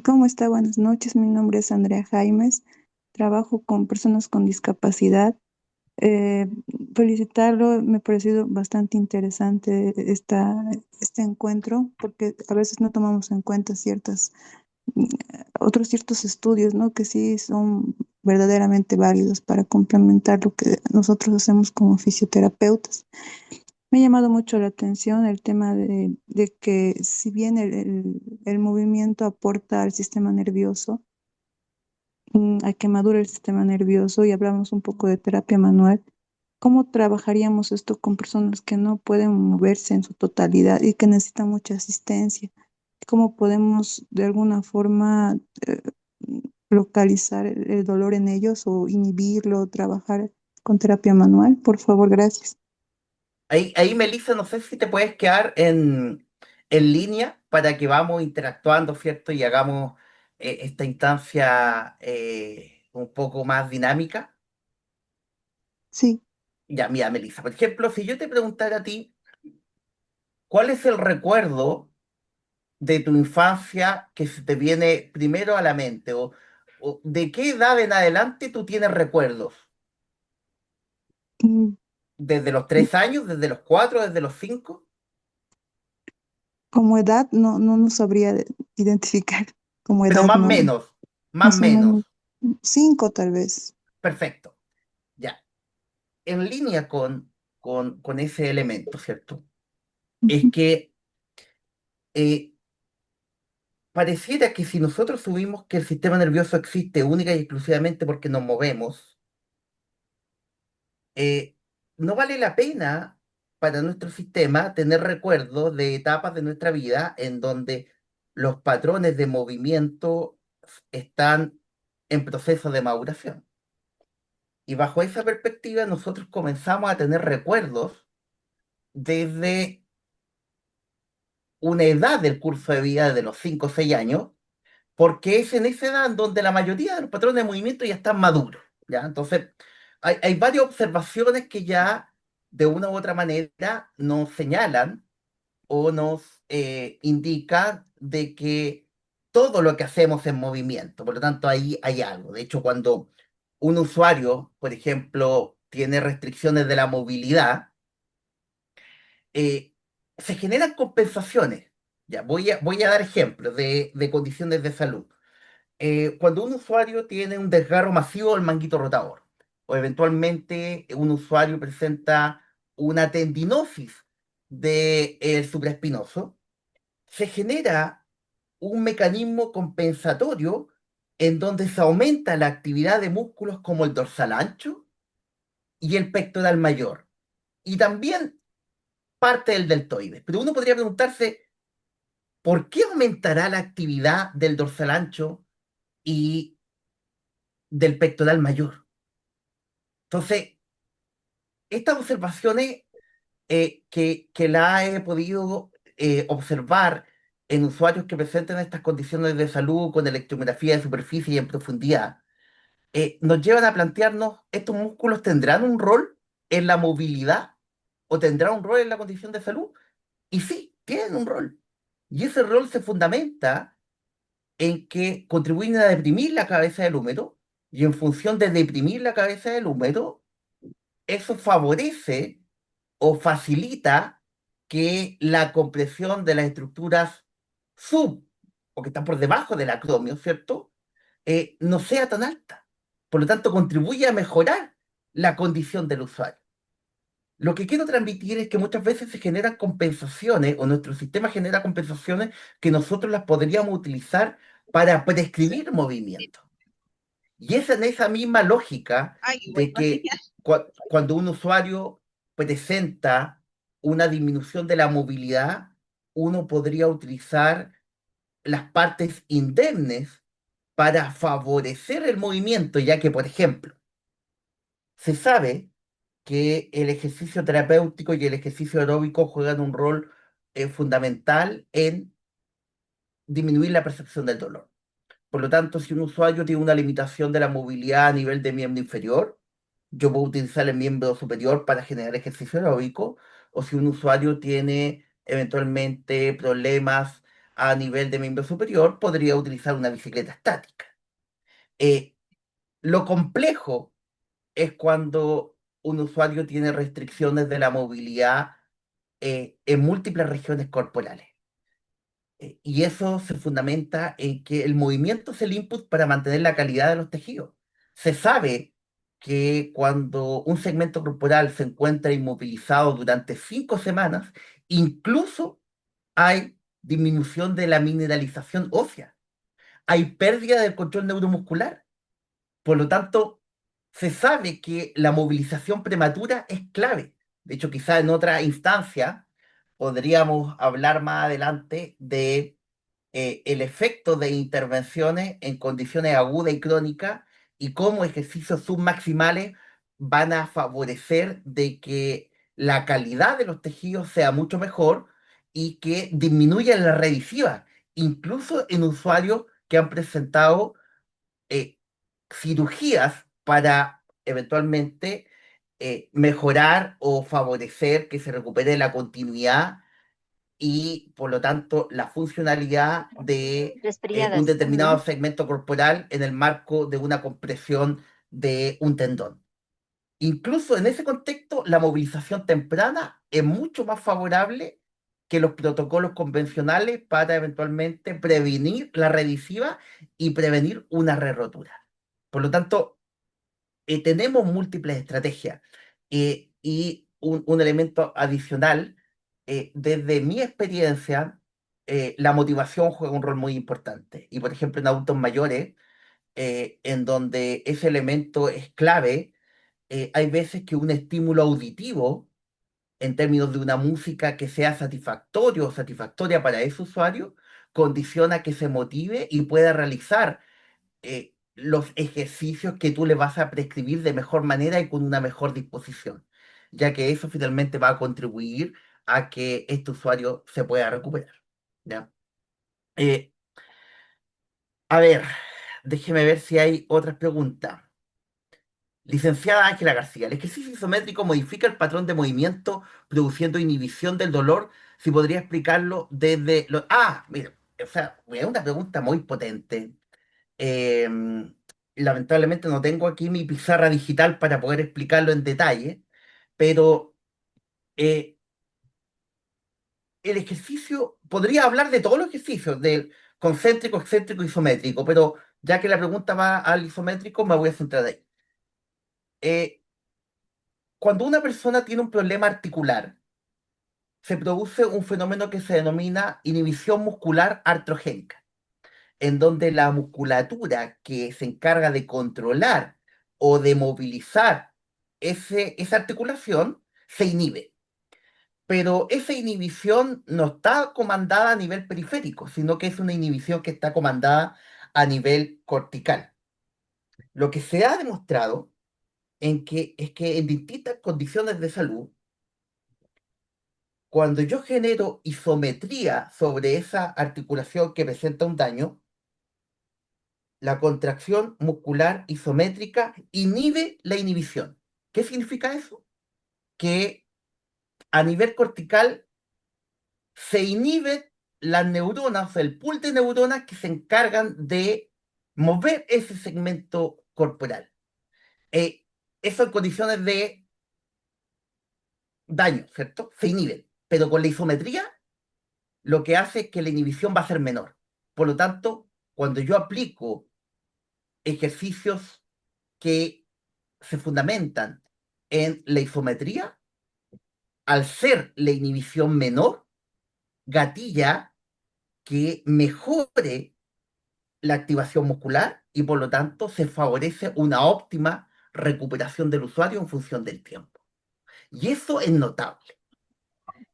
¿Cómo está? Buenas noches. Mi nombre es Andrea Jaimes. Trabajo con personas con discapacidad. Eh, Felicitarlo. Me ha parecido bastante interesante este encuentro porque a veces no tomamos en cuenta mm, otros ciertos estudios, ¿no? Que sí son verdaderamente válidos para complementar lo que nosotros hacemos como fisioterapeutas. Me ha llamado mucho la atención el tema de que si bien el movimiento aporta al sistema nervioso, a que madure el sistema nervioso y hablamos un poco de terapia manual, ¿cómo trabajaríamos esto con personas que no pueden moverse en su totalidad y que necesitan mucha asistencia? ¿Cómo podemos de alguna forma localizar el dolor en ellos o inhibirlo, trabajar con terapia manual? Por favor, gracias. Ahí, Melissa, no sé si te puedes quedar en línea para que vamos interactuando, ¿cierto? Y hagamos esta instancia un poco más dinámica. Sí. Ya, mira, Melissa, por ejemplo, si yo te preguntara a ti, ¿cuál es el recuerdo de tu infancia que se te viene primero a la mente? O de qué edad en adelante tú tienes recuerdos? Mm, ¿Desde los 3 años, desde los 4, desde los 5? Como edad no sabría identificar. Como Pero edad no, más más o menos. menos 5 tal vez. Perfecto. Ya. En línea con ese elemento, ¿cierto? Es Ujú. que eh, pareciera que si nosotros subimos que el sistema nervioso existe única y exclusivamente porque nos movemos, eh, no vale la pena para nuestro sistema tener recuerdos de etapas de nuestra vida en donde los patrones de movimiento están en proceso de maduración. Y bajo esa perspectiva nosotros comenzamos a tener recuerdos desde una edad del curso de vida de los 5 o 6 años, porque es en esa edad en donde la mayoría de los patrones de movimiento ya están maduros, ¿ya? Entonces, hay varias observaciones que ya de una u otra manera nos señalan o nos indican de que todo lo que hacemos es movimiento, por lo tanto ahí hay algo. De hecho, cuando un usuario, por ejemplo, tiene restricciones de la movilidad, eh, se generan compensaciones. Ya, voy a dar ejemplos de condiciones de salud. Cuando un usuario tiene un desgarro masivo del manguito rotador, o eventualmente un usuario presenta una tendinosis del supraespinoso, se genera un mecanismo compensatorio en donde se aumenta la actividad de músculos como el dorsal ancho y el pectoral mayor, y también parte del deltoides. Pero uno podría preguntarse, ¿por qué aumentará la actividad del dorsal ancho y del pectoral mayor? Entonces, estas observaciones que la he podido observar en usuarios que presenten estas condiciones de salud con electromiografía de superficie y en profundidad, nos llevan a plantearnos, ¿estos músculos tendrán un rol en la movilidad o tendrán un rol en la condición de salud? Y sí, tienen un rol. Y ese rol se fundamenta en que contribuyen a deprimir la cabeza del húmero, y en función de deprimir la cabeza del húmero, eso favorece o facilita que la compresión de las estructuras sub o que están por debajo del acromio, ¿cierto? No sea tan alta. Por lo tanto, contribuye a mejorar la condición del usuario. Lo que quiero transmitir es que muchas veces se generan compensaciones o nuestro sistema genera compensaciones que nosotros las podríamos utilizar para prescribir movimiento. Y es en esa misma lógica de que cuando un usuario presenta una disminución de la movilidad, uno podría utilizar las partes indemnes para favorecer el movimiento, ya que, por ejemplo, se sabe que el ejercicio terapéutico y el ejercicio aeróbico juegan un rol fundamental en disminuir la percepción del dolor. Por lo tanto, si un usuario tiene una limitación de la movilidad a nivel de miembro inferior, yo puedo utilizar el miembro superior para generar ejercicio aeróbico, o si un usuario tiene eventualmente problemas a nivel de miembro superior, podría utilizar una bicicleta estática. Eh, lo complejo es cuando un usuario tiene restricciones de la movilidad en múltiples regiones corporales. Y eso se fundamenta en que el movimiento es el input para mantener la calidad de los tejidos. Se sabe que cuando un segmento corporal se encuentra inmovilizado durante 5 semanas, incluso hay disminución de la mineralización ósea, hay pérdida del control neuromuscular. Por lo tanto, se sabe que la movilización prematura es clave. De hecho, quizá en otra instancia podríamos hablar más adelante de el efecto de intervenciones en condiciones agudas y crónicas y cómo ejercicios submaximales van a favorecer de que la calidad de los tejidos sea mucho mejor y que disminuya la recidiva, incluso en usuarios que han presentado eh, cirugías para eventualmente mejorar o favorecer que se recupere la continuidad y por lo tanto la funcionalidad de un Resfriadas. determinado segmento corporal en el marco de una compresión de un tendón. Incluso en ese contexto, la movilización temprana es mucho más favorable que los protocolos convencionales para eventualmente prevenir la recidiva y prevenir una re-rotura. Por lo tanto, tenemos múltiples estrategias. Y un elemento adicional, desde mi experiencia, la motivación juega un rol muy importante. Y por ejemplo, en adultos mayores, en donde ese elemento es clave, hay veces que un estímulo auditivo, en términos de una música que sea satisfactorio o satisfactoria para ese usuario, condiciona que se motive y pueda realizar los ejercicios que tú le vas a prescribir de mejor manera y con una mejor disposición, ya que eso finalmente va a contribuir a que este usuario se pueda recuperar. ¿Ya? Eh, a ver, déjeme ver si hay otras preguntas. Licenciada Ángela García, ¿el ejercicio isométrico modifica el patrón de movimiento produciendo inhibición del dolor? Si podría explicarlo desde lo... Ah, mira, o sea, es una pregunta muy potente. Eh, Lamentablemente no tengo aquí mi pizarra digital para poder explicarlo en detalle, pero eh, el ejercicio, podría hablar de todos los ejercicios, del concéntrico, excéntrico, isométrico, pero ya que la pregunta va al isométrico, me voy a centrar ahí. Eh, Cuando una persona tiene un problema articular, se produce un fenómeno que se denomina inhibición muscular artrogénica, en donde la musculatura que se encarga de controlar o de movilizar esa articulación se inhibe. Pero esa inhibición no está comandada a nivel periférico, sino que es una inhibición que está comandada a nivel cortical. Lo que se ha demostrado es que en distintas condiciones de salud, cuando yo genero isometría sobre esa articulación que presenta un daño, la contracción muscular isométrica inhibe la inhibición. ¿Qué significa eso? Que a nivel cortical se inhiben las neuronas, o sea, el pool de neuronas que se encargan de mover ese segmento corporal. Eh, Eso en condiciones de daño, ¿cierto? Se inhiben. Pero con la isometría lo que hace es que la inhibición va a ser menor. Por lo tanto, cuando yo aplico ejercicios que se fundamentan en la isometría, al ser la inhibición menor, gatilla que mejore la activación muscular y por lo tanto se favorece una óptima recuperación del usuario en función del tiempo. Y eso es notable.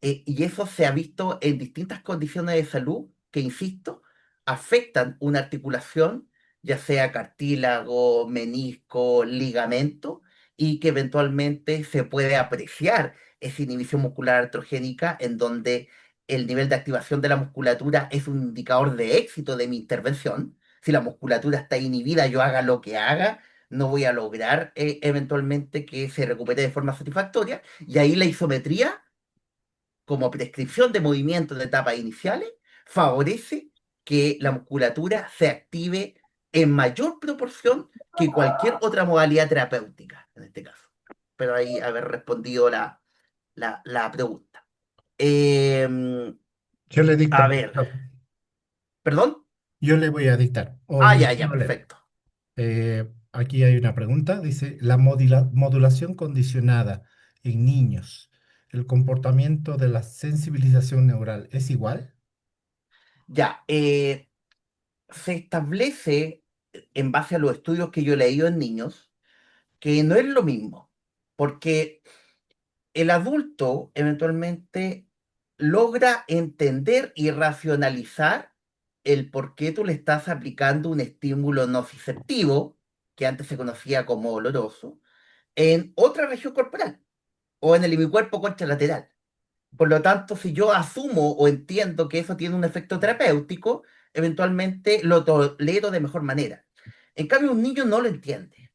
Y eso se ha visto en distintas condiciones de salud que, insisto, afectan una articulación, ya sea cartílago, menisco, ligamento, y que eventualmente se puede apreciar esa inhibición muscular artrogénica en donde el nivel de activación de la musculatura es un indicador de éxito de mi intervención. Si la musculatura está inhibida, yo haga lo que haga, no voy a lograr eventualmente que se recupere de forma satisfactoria. Y ahí la isometría como prescripción de movimientos de etapas iniciales, favorece que la musculatura se active en mayor proporción que cualquier otra modalidad terapéutica, en este caso. Pero ahí haber respondido la pregunta. Em, Yo le dicto, a ver, profesor. ¿perdón? Yo le voy a dictar, o Ah, no ya, ya, no le. perfecto. Aquí hay una pregunta, dice, la modulación condicionada en niños, ¿el comportamiento de la sensibilización neural es igual? Ya, se establece, en base a los estudios que yo he leído en niños, que no es lo mismo, porque el adulto eventualmente logra entender y racionalizar el por qué tú le estás aplicando un estímulo nociceptivo, que antes se conocía como oloroso, en otra región corporal o en el hemicuerpo contralateral. Por lo tanto, si yo asumo o entiendo que eso tiene un efecto terapéutico, eventualmente lo tolero de mejor manera. En cambio, un niño no lo entiende.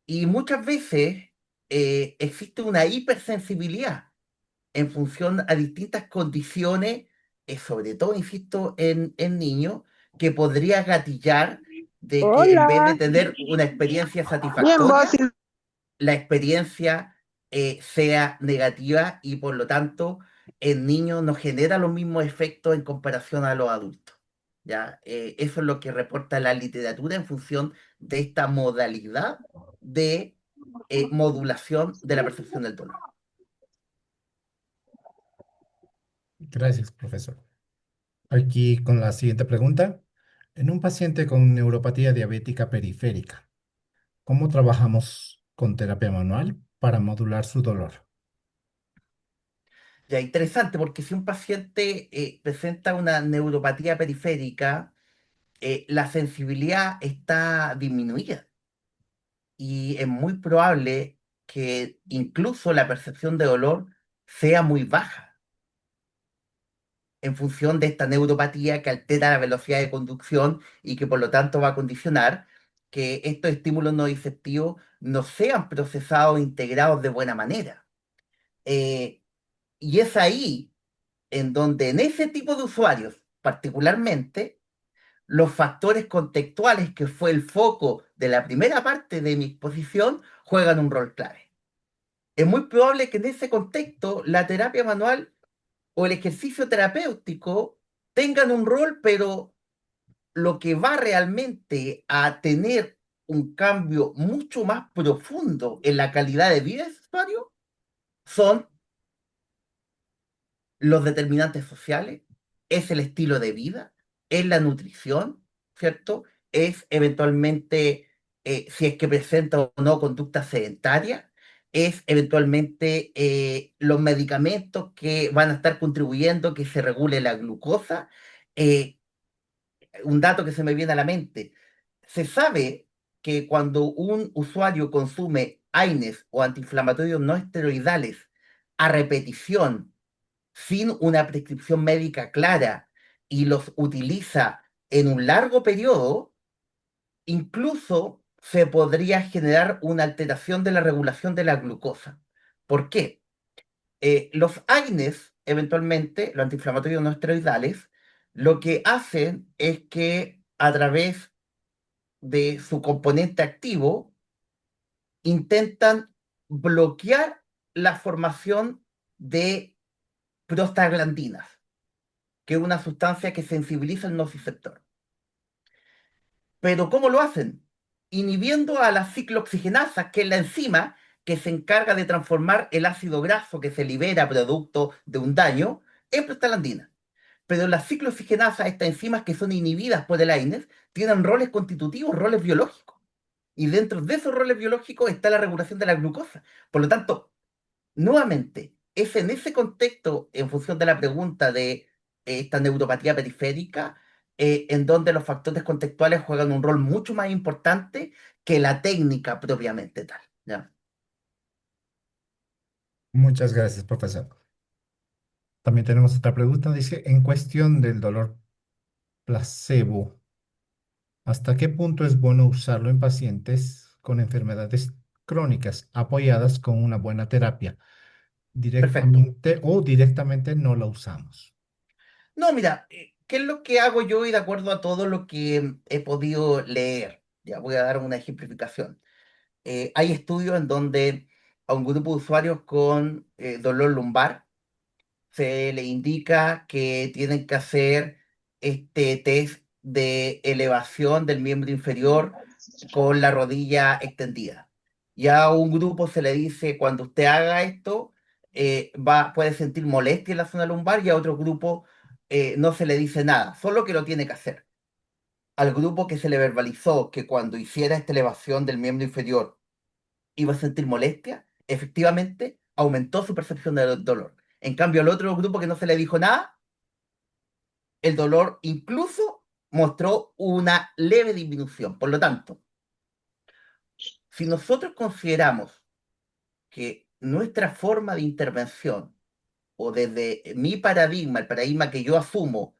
Y muchas veces existe una hipersensibilidad en función a distintas condiciones, sobre todo, insisto, en niños, que podría gatillar de que en vez de Hola, tener una experiencia bien vos. satisfactoria, la experiencia sea negativa y por lo tanto en niños no genera los mismos efectos en comparación a los adultos. ¿Ya? Eso es lo que reporta la literatura en función de esta modalidad de modulación de la percepción del dolor. Gracias, profesor. Aquí con la siguiente pregunta. En un paciente con neuropatía diabética periférica, ¿cómo trabajamos con terapia manual para modular su dolor? Ya, interesante, porque si un paciente presenta una neuropatía periférica, la sensibilidad está disminuida y es muy probable que incluso la percepción de dolor sea muy baja en función de esta neuropatía que altera la velocidad de conducción y que por lo tanto va a condicionar que estos estímulos nociceptivos no sean procesados e integrados de buena manera. Eh, y es ahí en donde en ese tipo de usuarios, particularmente, los factores contextuales, que fue el foco de la primera parte de mi exposición, juegan un rol clave. Es muy probable que en ese contexto la terapia manual o el ejercicio terapéutico tengan un rol, pero lo que va realmente a tener un cambio mucho más profundo en la calidad de vida del usuario son los determinantes sociales, es el estilo de vida, es la nutrición, ¿cierto? Es eventualmente si es que presenta o no conducta sedentaria, es eventualmente los medicamentos que van a estar contribuyendo que se regule la glucosa. Eh, un dato que se me viene a la mente, se sabe que cuando un usuario consume AINES o antiinflamatorios no esteroidales a repetición, sin una prescripción médica clara y los utiliza en un largo periodo, incluso se podría generar una alteración de la regulación de la glucosa. ¿Por qué? Los AINES, eventualmente, los antiinflamatorios no esteroidales, lo que hacen es que a través de su componente activo intentan bloquear la formación de prostaglandinas, que es una sustancia que sensibiliza el nociceptor. Pero ¿cómo lo hacen? Inhibiendo a la ciclooxigenasa, que es la enzima que se encarga de transformar el ácido graso que se libera producto de un daño en prostaglandina. Pero las ciclooxigenasas, estas enzimas que son inhibidas por el AINES, tienen roles constitutivos, roles biológicos. Y dentro de esos roles biológicos está la regulación de la glucosa. Por lo tanto, nuevamente, es en ese contexto, en función de la pregunta de esta neuropatía periférica, en donde los factores contextuales juegan un rol mucho más importante que la técnica propiamente tal. ¿Ya? Muchas gracias, profesor. También tenemos otra pregunta. Dice, en cuestión del dolor placebo, ¿hasta qué punto es bueno usarlo en pacientes con enfermedades crónicas apoyadas con una buena terapia? Perfecto. Directamente no la usamos. No, mira, ¿qué es lo que hago yo y de acuerdo a todo lo que he podido leer? Ya voy a dar una ejemplificación. Hay estudios en donde a un grupo de usuarios con dolor lumbar se le indica que tienen que hacer este test de elevación del miembro inferior con la rodilla extendida. Y a un grupo se le dice, cuando usted haga esto, puede sentir molestia en la zona lumbar y a otro grupo no se le dice nada, solo que lo tiene que hacer. Al grupo que se le verbalizó que cuando hiciera esta elevación del miembro inferior iba a sentir molestia, efectivamente aumentó su percepción del dolor. En cambio, al otro grupo que no se le dijo nada, el dolor incluso mostró una leve disminución. Por lo tanto, si nosotros consideramos que nuestra forma de intervención, o desde mi paradigma, el paradigma que yo asumo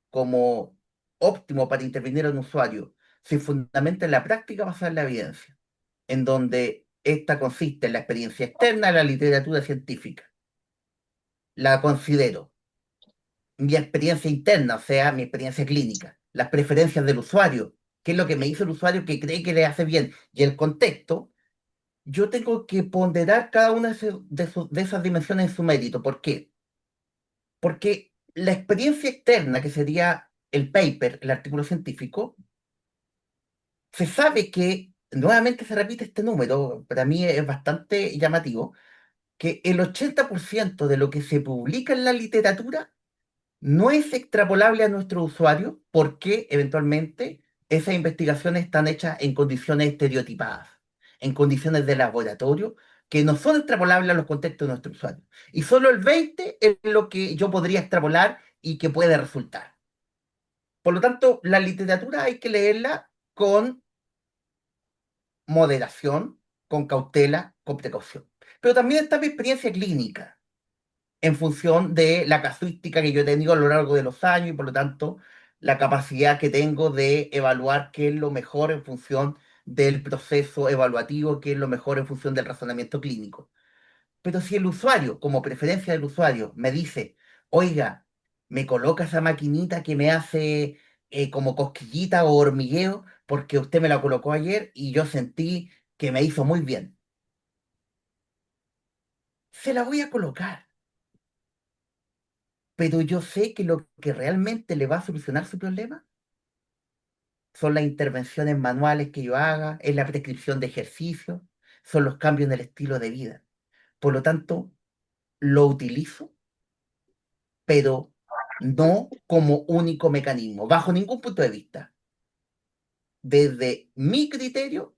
como óptimo para intervenir a un usuario, se fundamenta en la práctica basada en la evidencia, en donde esta consiste en la experiencia externa, la literatura científica. La considero mi experiencia interna, o sea, mi experiencia clínica, las preferencias del usuario, qué es lo que me hizo el usuario que cree que le hace bien, y el contexto. Yo tengo que ponderar cada una de esas dimensiones en su mérito. ¿Por qué? Porque la experiencia externa, que sería el paper, el artículo científico, se sabe que, nuevamente se repite este número, para mí es bastante llamativo, que el 80% de lo que se publica en la literatura no es extrapolable a nuestro usuario porque eventualmente esas investigaciones están hechas en condiciones estereotipadas, en condiciones de laboratorio que no son extrapolables a los contextos de nuestro usuario. Y solo el 20 es lo que yo podría extrapolar y que puede resultar. Por lo tanto, la literatura hay que leerla con moderación, con cautela, con precaución. Pero también está mi experiencia clínica en función de la casuística que yo he tenido a lo largo de los años y por lo tanto la capacidad que tengo de evaluar qué es lo mejor en función del proceso evaluativo, qué es lo mejor en función del razonamiento clínico. Pero si el usuario, como preferencia del usuario, me dice, oiga, me coloca esa maquinita que me hace como cosquillita o hormigueo, porque usted me la colocó ayer y yo sentí que me hizo muy bien, se la voy a colocar, pero yo sé que lo que realmente le va a solucionar su problema son las intervenciones manuales que yo haga, es la prescripción de ejercicio, son los cambios en el estilo de vida. Por lo tanto, lo utilizo, pero no como único mecanismo, bajo ningún punto de vista. Desde mi criterio,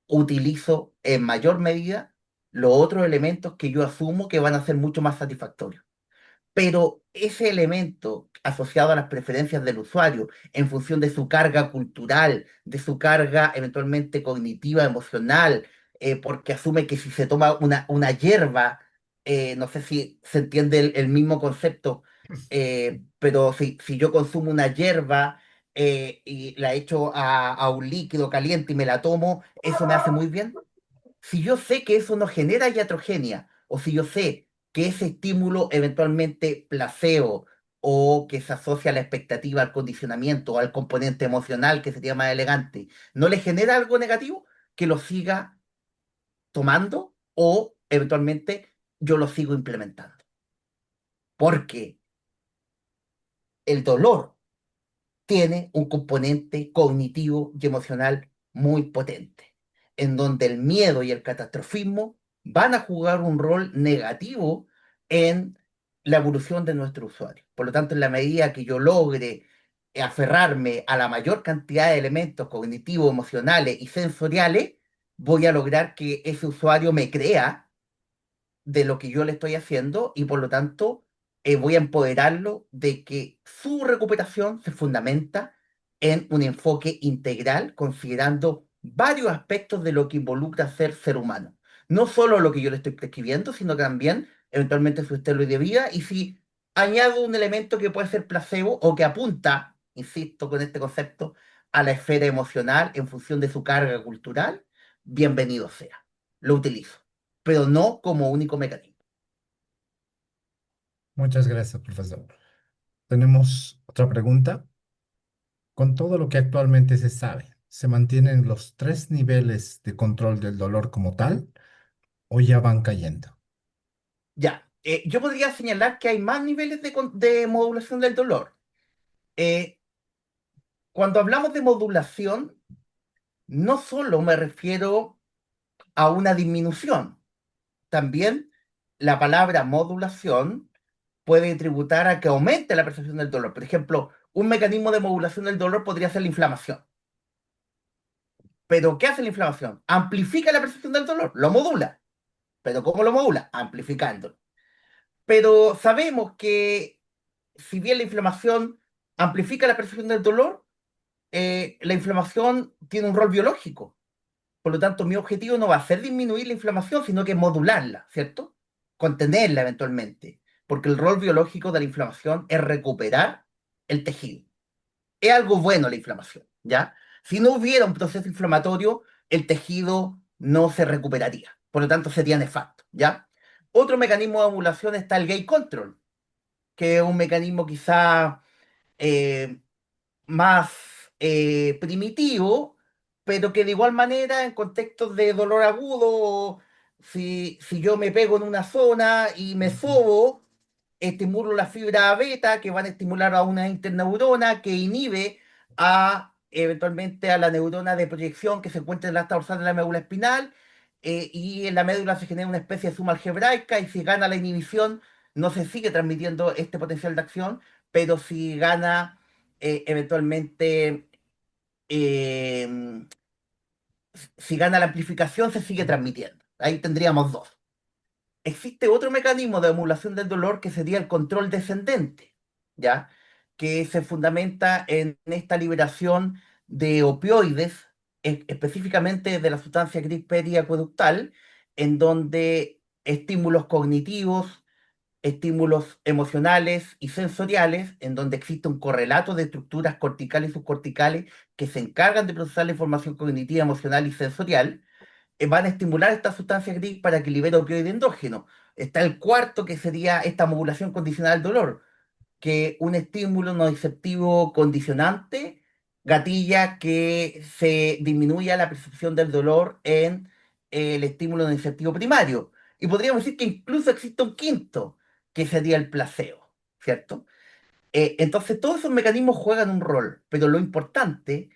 utilizo en mayor medida los otros elementos que yo asumo que van a ser mucho más satisfactorios. Pero ese elemento asociado a las preferencias del usuario en función de su carga cultural, de su carga eventualmente cognitiva, emocional, porque asume que si se toma una hierba, no sé si se entiende el mismo concepto, pero si yo consumo una hierba y la echo a un líquido caliente y me la tomo, ¿eso me hace muy bien? Si yo sé que eso no genera iatrogenia, o si yo sé que ese estímulo eventualmente placebo o que se asocia a la expectativa, al condicionamiento o al componente emocional, que sería más elegante, no le genera algo negativo, que lo siga tomando o eventualmente yo lo sigo implementando. Porque el dolor tiene un componente cognitivo y emocional muy potente, en donde el miedo y el catastrofismo van a jugar un rol negativo en la evolución de nuestro usuario. Por lo tanto, en la medida que yo logre aferrarme a la mayor cantidad de elementos cognitivos, emocionales y sensoriales, voy a lograr que ese usuario me crea de lo que yo le estoy haciendo y por lo tanto voy a empoderarlo de que su recuperación se fundamenta en un enfoque integral, considerando varios aspectos de lo que involucra ser humano. No solo lo que yo le estoy prescribiendo, sino también eventualmente su estilo de vida y si añado un elemento que puede ser placebo o que apunta, insisto con este concepto, a la esfera emocional en función de su carga cultural, bienvenido sea. Lo utilizo pero no como único mecanismo. Muchas gracias, profesor. Tenemos otra pregunta. Con todo lo que actualmente se sabe, ¿se mantienen los tres niveles de control del dolor como tal o ya van cayendo? Ya, yo podría señalar que hay más niveles de modulación del dolor. Eh, Cuando hablamos de modulación, no solo me refiero a una disminución, también la palabra modulación puede tributar a que aumente la percepción del dolor. Por ejemplo, un mecanismo de modulación del dolor podría ser la inflamación. Pero ¿qué hace la inflamación? Amplifica la percepción del dolor, lo modula. ¿Pero cómo lo modula? Amplificándolo. Pero sabemos que si bien la inflamación amplifica la percepción del dolor, la inflamación tiene un rol biológico. Por lo tanto, mi objetivo no va a ser disminuir la inflamación, sino que modularla, ¿cierto? Contenerla eventualmente. Porque el rol biológico de la inflamación es recuperar el tejido. Es algo bueno la inflamación, ¿ya? Si no hubiera un proceso inflamatorio, el tejido no se recuperaría. Por lo tanto, sería nefasto, ¿ya? Otro mecanismo de ovulación está el gate control, que es un mecanismo quizá eh, más primitivo, pero que de igual manera en contextos de dolor agudo, si yo me pego en una zona y me sobo, estimulo la fibra beta que van a estimular a una interneurona que inhibe eventualmente a la neurona de proyección que se encuentra en la asta dorsal de la médula espinal, y en la médula se genera una especie de suma algebraica y si gana la inhibición no se sigue transmitiendo este potencial de acción, pero si gana eventualmente, eh, si gana la amplificación, se sigue transmitiendo. Ahí tendríamos dos. Existe otro mecanismo de emulación del dolor que sería el control descendente, ¿ya? Que se fundamenta en esta liberación de opioides, específicamente de la sustancia gris periacueductal, en donde estímulos cognitivos, estímulos emocionales y sensoriales, en donde existe un correlato de estructuras corticales y subcorticales que se encargan de procesar la información cognitiva, emocional y sensorial, van a estimular esta sustancia gris para que libere opioide endógeno. Está el cuarto, que sería esta modulación condicional del dolor, que un estímulo nociceptivo condicionante gatilla que se disminuya la percepción del dolor en el estímulo nociceptivo primario. Y podríamos decir que incluso existe un quinto, que sería el placebo, ¿cierto? Entonces, todos esos mecanismos juegan un rol, pero lo importante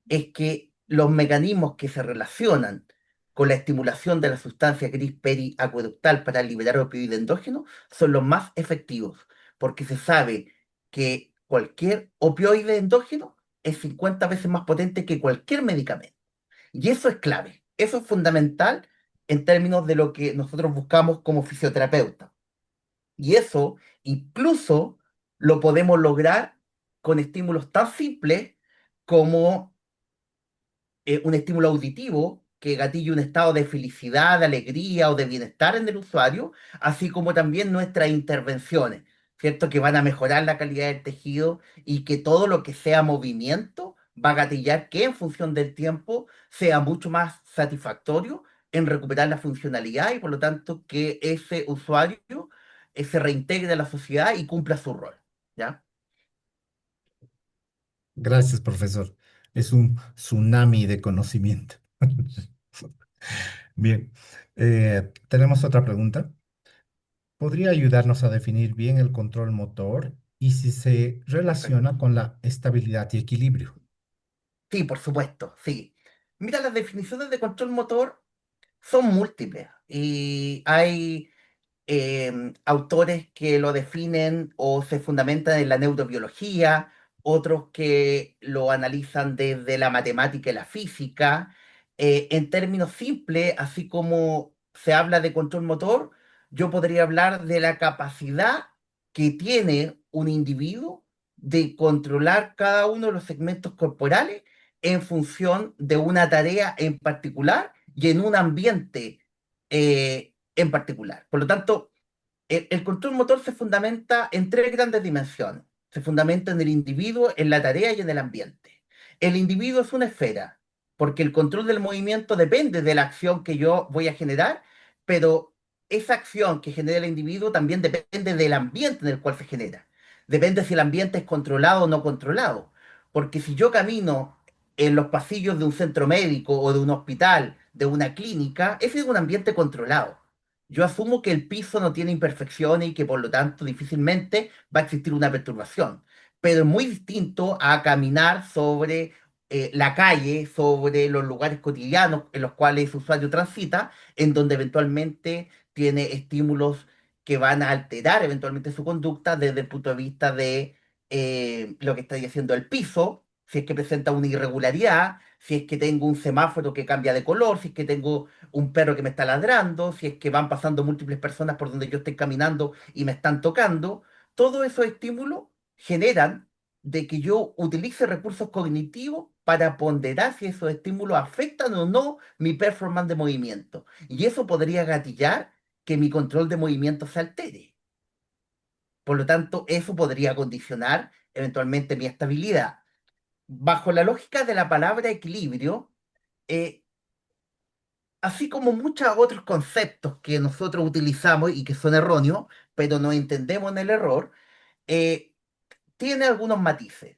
es que los mecanismos que se relacionan con la estimulación de la sustancia gris periacueductal para liberar opioide endógeno son los más efectivos, porque se sabe que cualquier opioide endógeno es 50 veces más potente que cualquier medicamento. Y eso es clave, eso es fundamental en términos de lo que nosotros buscamos como fisioterapeuta. Y eso incluso lo podemos lograr con estímulos tan simples como un estímulo auditivo que gatille un estado de felicidad, de alegría o de bienestar en el usuario, así como también nuestras intervenciones, ¿cierto? Que van a mejorar la calidad del tejido y que todo lo que sea movimiento va a gatillar que en función del tiempo sea mucho más satisfactorio en recuperar la funcionalidad y por lo tanto que ese usuario se reintegre a la sociedad y cumpla su rol, ¿ya? Gracias, profesor. Es un tsunami de conocimiento. Bien, tenemos otra pregunta. ¿Podría ayudarnos a definir bien el control motor y si se Perfecto. relaciona con la estabilidad y equilibrio? Sí, por supuesto, sí. Mira, las definiciones de control motor son múltiples y hay autores que lo definen o se fundamentan en la neurobiología, otros que lo analizan desde la matemática y la física. En términos simples, así como se habla de control motor, yo podría hablar de la capacidad que tiene un individuo de controlar cada uno de los segmentos corporales en función de una tarea en particular y en un ambiente en particular. Por lo tanto, el control motor se fundamenta en tres grandes dimensiones. Se fundamenta en el individuo, en la tarea y en el ambiente. El individuo es una esfera, porque el control del movimiento depende de la acción que yo voy a generar, pero esa acción que genera el individuo también depende del ambiente en el cual se genera. Depende si el ambiente es controlado o no controlado. Porque si yo camino en los pasillos de un centro médico o de un hospital, de una clínica, ese es un ambiente controlado. Yo asumo que el piso no tiene imperfecciones y que por lo tanto difícilmente va a existir una perturbación. Pero es muy distinto a caminar sobre la calle, sobre los lugares cotidianos en los cuales ese usuario transita, en donde eventualmente tiene estímulos que van a alterar eventualmente su conducta desde el punto de vista de lo que está diciendo el piso, si es que presenta una irregularidad, si es que tengo un semáforo que cambia de color, si es que tengo un perro que me está ladrando, si es que van pasando múltiples personas por donde yo estoy caminando y me están tocando. Todos esos estímulos generan de que yo utilice recursos cognitivos para ponderar si esos estímulos afectan o no mi performance de movimiento. Y eso podría gatillar que mi control de movimiento se altere. Por lo tanto, eso podría condicionar eventualmente mi estabilidad. Bajo la lógica de la palabra equilibrio, eh, así como muchos otros conceptos que nosotros utilizamos y que son erróneos, pero no entendemos en el error, eh, tiene algunos matices.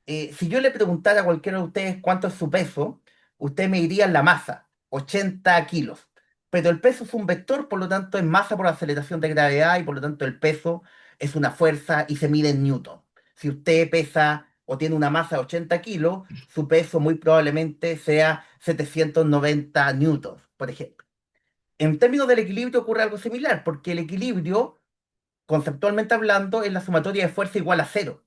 Si yo le preguntara a cualquiera de ustedes cuánto es su peso, usted me diría la masa, 80 kilos. Pero el peso es un vector, por lo tanto es masa por aceleración de gravedad y por lo tanto el peso es una fuerza y se mide en newton. Si usted pesa o tiene una masa de 80 kilos, su peso muy probablemente sea 790 newtons, por ejemplo. En términos del equilibrio ocurre algo similar, porque el equilibrio, conceptualmente hablando, es la sumatoria de fuerza igual a cero.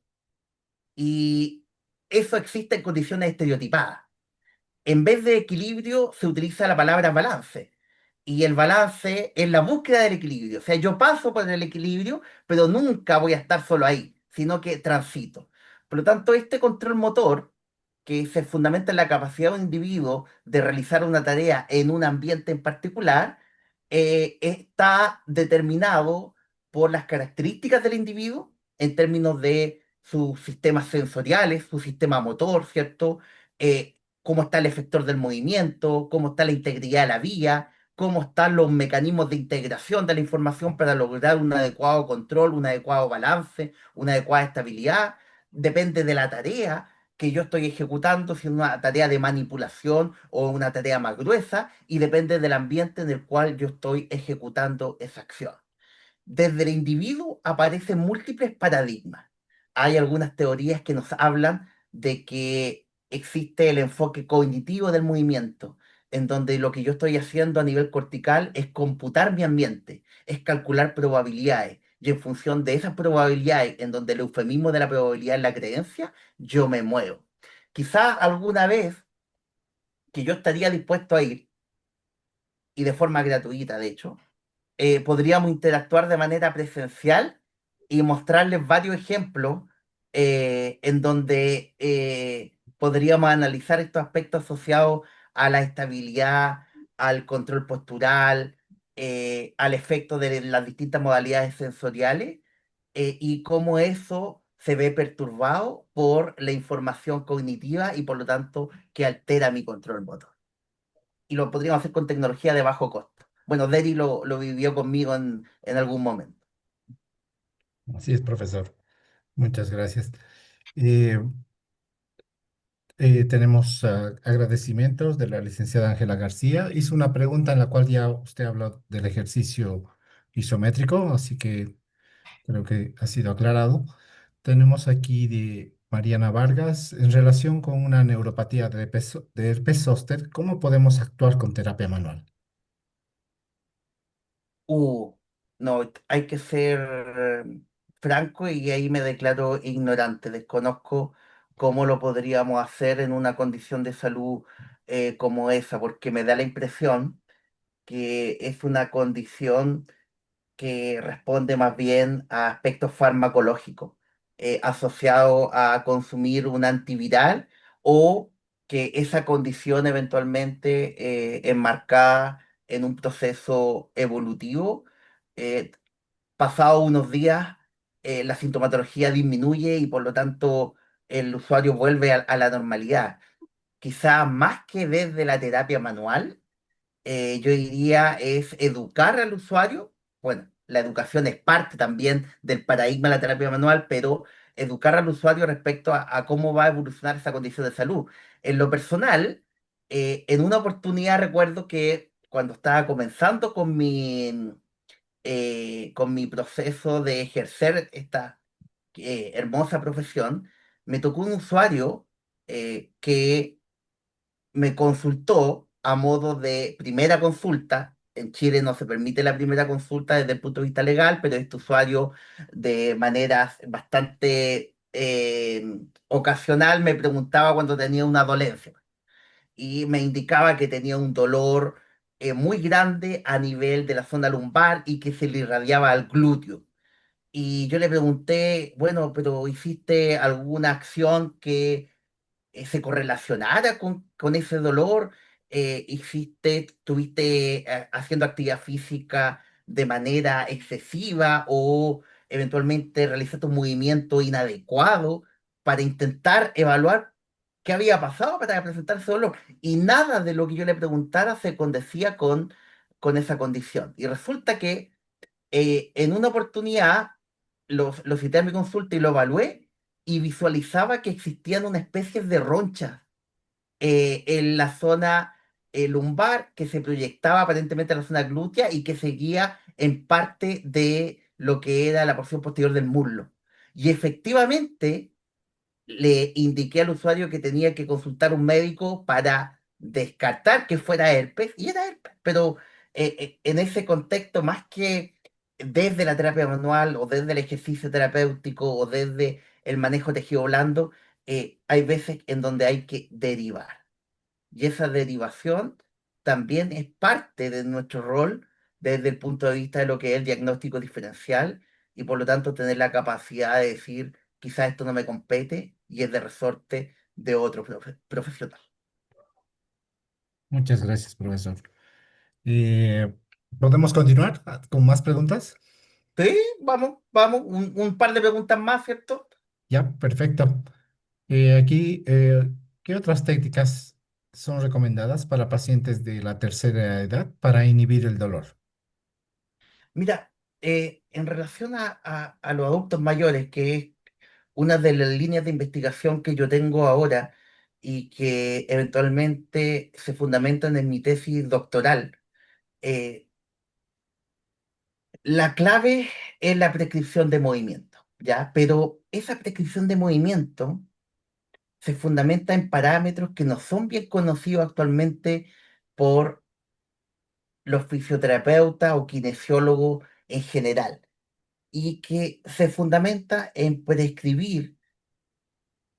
Y eso existe en condiciones estereotipadas. En vez de equilibrio se utiliza la palabra balance. Y el balance es la búsqueda del equilibrio. O sea, yo paso por el equilibrio, pero nunca voy a estar solo ahí, sino que transito. Por lo tanto, este control motor, que se fundamenta en la capacidad de un individuo de realizar una tarea en un ambiente en particular, está determinado por las características del individuo en términos de sus sistemas sensoriales, su sistema motor, ¿cierto? Cómo está el efector del movimiento, cómo está la integridad de la vía, cómo están los mecanismos de integración de la información para lograr un adecuado control, un adecuado balance, una adecuada estabilidad. Depende de la tarea que yo estoy ejecutando, si es una tarea de manipulación o una tarea más gruesa, y depende del ambiente en el cual yo estoy ejecutando esa acción. Desde el individuo aparecen múltiples paradigmas. Hay algunas teorías que nos hablan de que existe el enfoque cognitivo del movimiento, en donde lo que yo estoy haciendo a nivel cortical es computar mi ambiente, es calcular probabilidades, y en función de esas probabilidades, en donde el eufemismo de la probabilidad es la creencia, yo me muevo. Quizás alguna vez que yo estaría dispuesto a ir, y de forma gratuita, de hecho, podríamos interactuar de manera presencial y mostrarles varios ejemplos en donde podríamos analizar estos aspectos asociados a la estabilidad, al control postural, al efecto de las distintas modalidades sensoriales y cómo eso se ve perturbado por la información cognitiva y por lo tanto que altera mi control motor. Y lo podríamos hacer con tecnología de bajo costo. Bueno, Derry lo vivió conmigo en algún momento. Así es, profesor. Muchas gracias. Tenemos agradecimientos de la licenciada Ángela García. Hizo una pregunta en la cual ya usted habló del ejercicio isométrico, así que creo que ha sido aclarado. Tenemos aquí de Mariana Vargas, en relación con una neuropatía de herpes zóster, ¿cómo podemos actuar con terapia manual? Uh, no, hay que ser franco y ahí me declaro ignorante. Desconozco cómo lo podríamos hacer en una condición de salud como esa, porque me da la impresión que es una condición que responde más bien a aspectos farmacológicos asociados a consumir un antiviral o que esa condición eventualmente enmarcada en un proceso evolutivo, eh, pasado unos días, la sintomatología disminuye y por lo tanto el usuario vuelve a la normalidad. Quizá más que desde la terapia manual yo diría, es educar al usuario. Bueno, la educación es parte también del paradigma de la terapia manual, pero educar al usuario respecto a cómo va a evolucionar esa condición de salud. En lo personal, en una oportunidad recuerdo que cuando estaba comenzando con mi proceso de ejercer esta hermosa profesión, me tocó un usuario que me consultó a modo de primera consulta. En Chile no se permite la primera consulta desde el punto de vista legal, pero este usuario de manera bastante ocasional me preguntaba cuando tenía una dolencia y me indicaba que tenía un dolor muy grande a nivel de la zona lumbar y que se le irradiaba al glúteo. Y yo le pregunté, bueno, pero ¿hiciste alguna acción que se correlacionara con ese dolor? ¿Estuviste haciendo actividad física de manera excesiva o eventualmente realizaste un movimiento inadecuado para intentar evaluar qué había pasado para presentar ese dolor? Y nada de lo que yo le preguntara se condecía con esa condición. Y resulta que en una oportunidad lo cité a mi consulta y lo evalué y visualizaba que existían una especie de ronchas en la zona lumbar que se proyectaba aparentemente a la zona glútea y que seguía en parte de lo que era la porción posterior del muslo. Y efectivamente le indiqué al usuario que tenía que consultar un médico para descartar que fuera herpes, y era herpes, pero en ese contexto, más que desde la terapia manual o desde el ejercicio terapéutico o desde el manejo de tejido blando, hay veces en donde hay que derivar. Y esa derivación también es parte de nuestro rol desde el punto de vista de lo que es el diagnóstico diferencial y por lo tanto tener la capacidad de decir, quizás esto no me compete y es de resorte de otro profesional. Muchas gracias, profesor. Eh, ¿Podemos continuar con más preguntas? Sí, vamos, vamos, un par de preguntas más, ¿cierto? Ya, perfecto. Aquí, ¿qué otras técnicas son recomendadas para pacientes de la tercera edad para inhibir el dolor? Mira, en relación a los adultos mayores, que es una de las líneas de investigación que yo tengo ahora y que eventualmente se fundamentan en mi tesis doctoral, eh, la clave es la prescripción de movimiento, ¿ya? Pero esa prescripción de movimiento se fundamenta en parámetros que no son bien conocidos actualmente por los fisioterapeutas o kinesiólogos en general y que se fundamenta en prescribir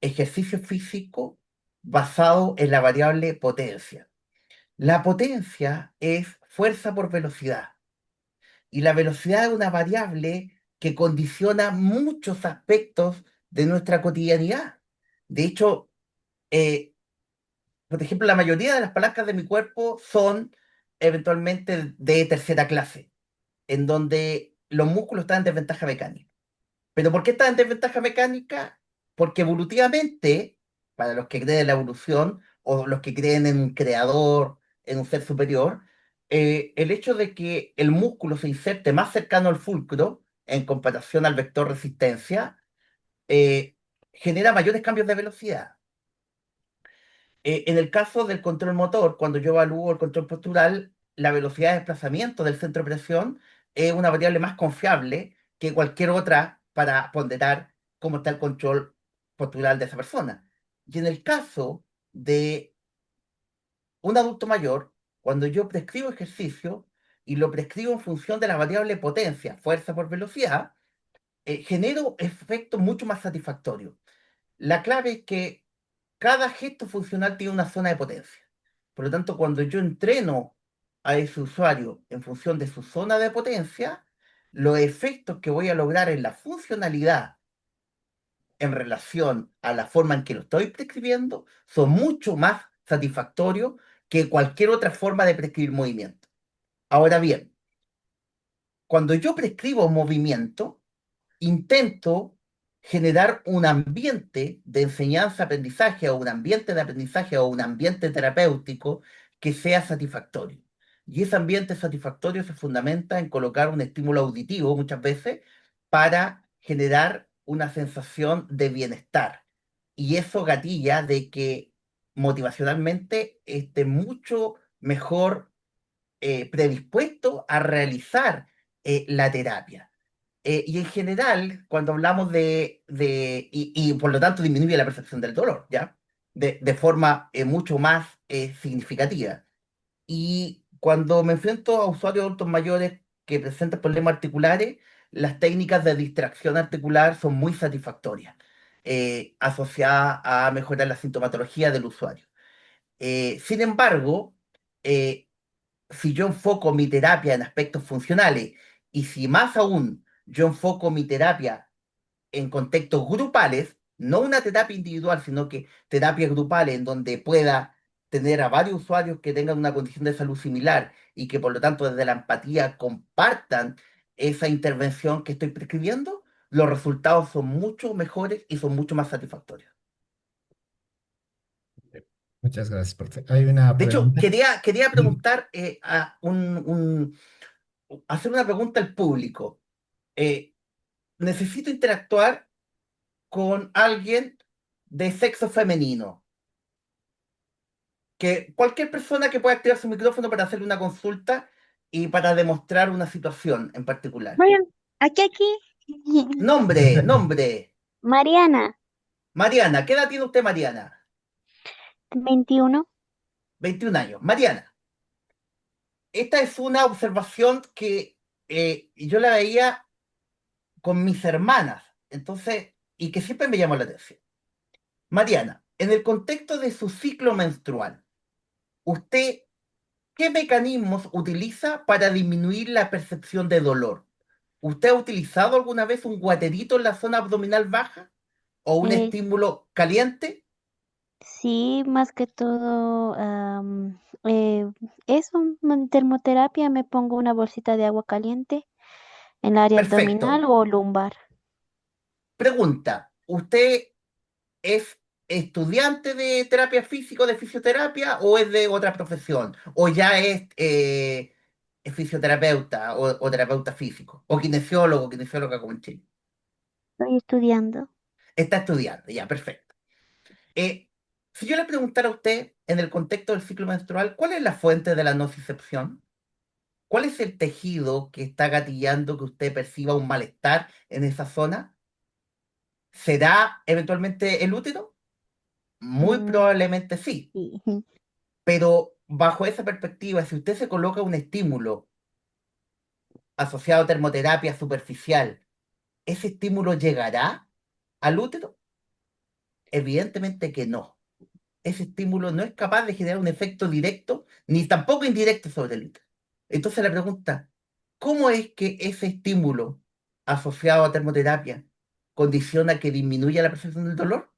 ejercicio físico basado en la variable potencia. La potencia es fuerza por velocidad y la velocidad es una variable que condiciona muchos aspectos de nuestra cotidianidad. De hecho, eh, por ejemplo, la mayoría de las palancas de mi cuerpo son eventualmente de tercera clase, en donde los músculos están en desventaja mecánica. ¿Pero por qué está en desventaja mecánica? Porque evolutivamente, para los que creen en la evolución o los que creen en un creador, en un ser superior, el hecho de que el músculo se inserte más cercano al fulcro en comparación al vector resistencia, eh, genera mayores cambios de velocidad. En el caso del control motor, cuando yo evalúo el control postural, la velocidad de desplazamiento del centro de presión es una variable más confiable que cualquier otra para ponderar cómo está el control postural de esa persona. Y en el caso de un adulto mayor, cuando yo prescribo ejercicio y lo prescribo en función de la variable potencia, fuerza por velocidad, genero efectos mucho más satisfactorios. La clave es que cada gesto funcional tiene una zona de potencia. Por lo tanto, cuando yo entreno a ese usuario en función de su zona de potencia, los efectos que voy a lograr en la funcionalidad en relación a la forma en que lo estoy prescribiendo son mucho más satisfactorios que cualquier otra forma de prescribir movimiento. Ahora bien, cuando yo prescribo movimiento, intento generar un ambiente de enseñanza-aprendizaje o un ambiente de aprendizaje o un ambiente terapéutico que sea satisfactorio. Y ese ambiente satisfactorio se fundamenta en colocar un estímulo auditivo muchas veces para generar una sensación de bienestar. Y eso gatilla de que motivacionalmente esté mucho mejor predispuesto a realizar la terapia. Y en general, cuando hablamos y por lo tanto disminuye la percepción del dolor, ¿ya? de forma mucho más significativa. Y cuando me enfrento a usuarios adultos mayores que presentan problemas articulares, las técnicas de distracción articular son muy satisfactorias, asociadas a mejorar la sintomatología del usuario. Sin embargo, eh, si yo enfoco mi terapia en aspectos funcionales y si más aún yo enfoco mi terapia en contextos grupales, no una terapia individual, sino que terapias grupales en donde pueda tener a varios usuarios que tengan una condición de salud similar y que por lo tanto desde la empatía compartan esa intervención que estoy prescribiendo, los resultados son mucho mejores y son mucho más satisfactorios. Muchas gracias. Hay una De hecho, pregunta. quería Sí. preguntar, hacer una pregunta al público. Eh, Necesito interactuar con alguien de sexo femenino. Que cualquier persona que pueda activar su micrófono para hacerle una consulta y para demostrar una situación en particular. Bueno, aquí. Nombre, nombre. Mariana, Mariana, ¿qué edad tiene usted, Mariana? 21. 21 años. Mariana, esta es una observación que yo la veía con mis hermanas, entonces, y que siempre me llamó la atención. Mariana, en el contexto de su ciclo menstrual, ¿usted qué mecanismos utiliza para disminuir la percepción de dolor? ¿Usted ha utilizado alguna vez un guaterito en la zona abdominal baja o un Eh, estímulo caliente? sí, más que todo, eso, termoterapia, me pongo una bolsita de agua caliente en el área abdominal Perfecto. o lumbar. Pregunta, ¿usted es estudiante de terapia física o de fisioterapia o es de otra profesión? ¿O ya es fisioterapeuta o terapeuta físico? ¿O kinesiólogo, kinesióloga como en Chile? Estoy estudiando. Está estudiando, ya, perfecto. Eh, si yo le preguntara a usted, en el contexto del ciclo menstrual, ¿cuál es la fuente de la nocicepción? ¿Cuál es el tejido que está gatillando que usted perciba un malestar en esa zona? ¿Será eventualmente el útero? Muy Mm, probablemente sí, sí. pero bajo esa perspectiva, si usted se coloca un estímulo asociado a termoterapia superficial, ¿ese estímulo llegará al útero? Evidentemente que no. Ese estímulo no es capaz de generar un efecto directo ni tampoco indirecto sobre el útero. Entonces la pregunta, ¿cómo es que ese estímulo asociado a termoterapia condiciona que disminuya la percepción del dolor?